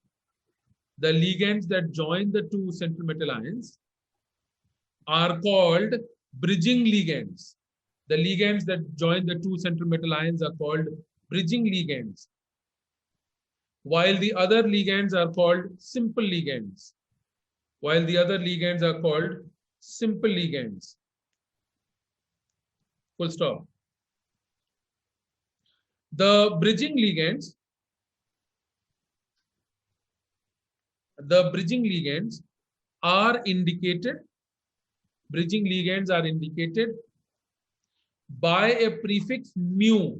are called bridging ligands. The ligands that join the two central metal ions are called bridging ligands, while the other ligands are called simple ligands. Full stop. The bridging ligands are indicated by a prefix mu,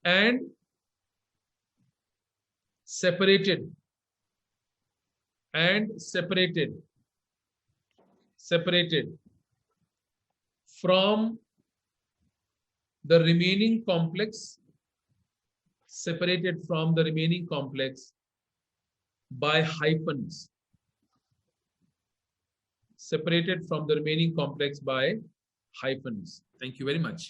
and separated from the remaining complex, by hyphens. Thank you very much.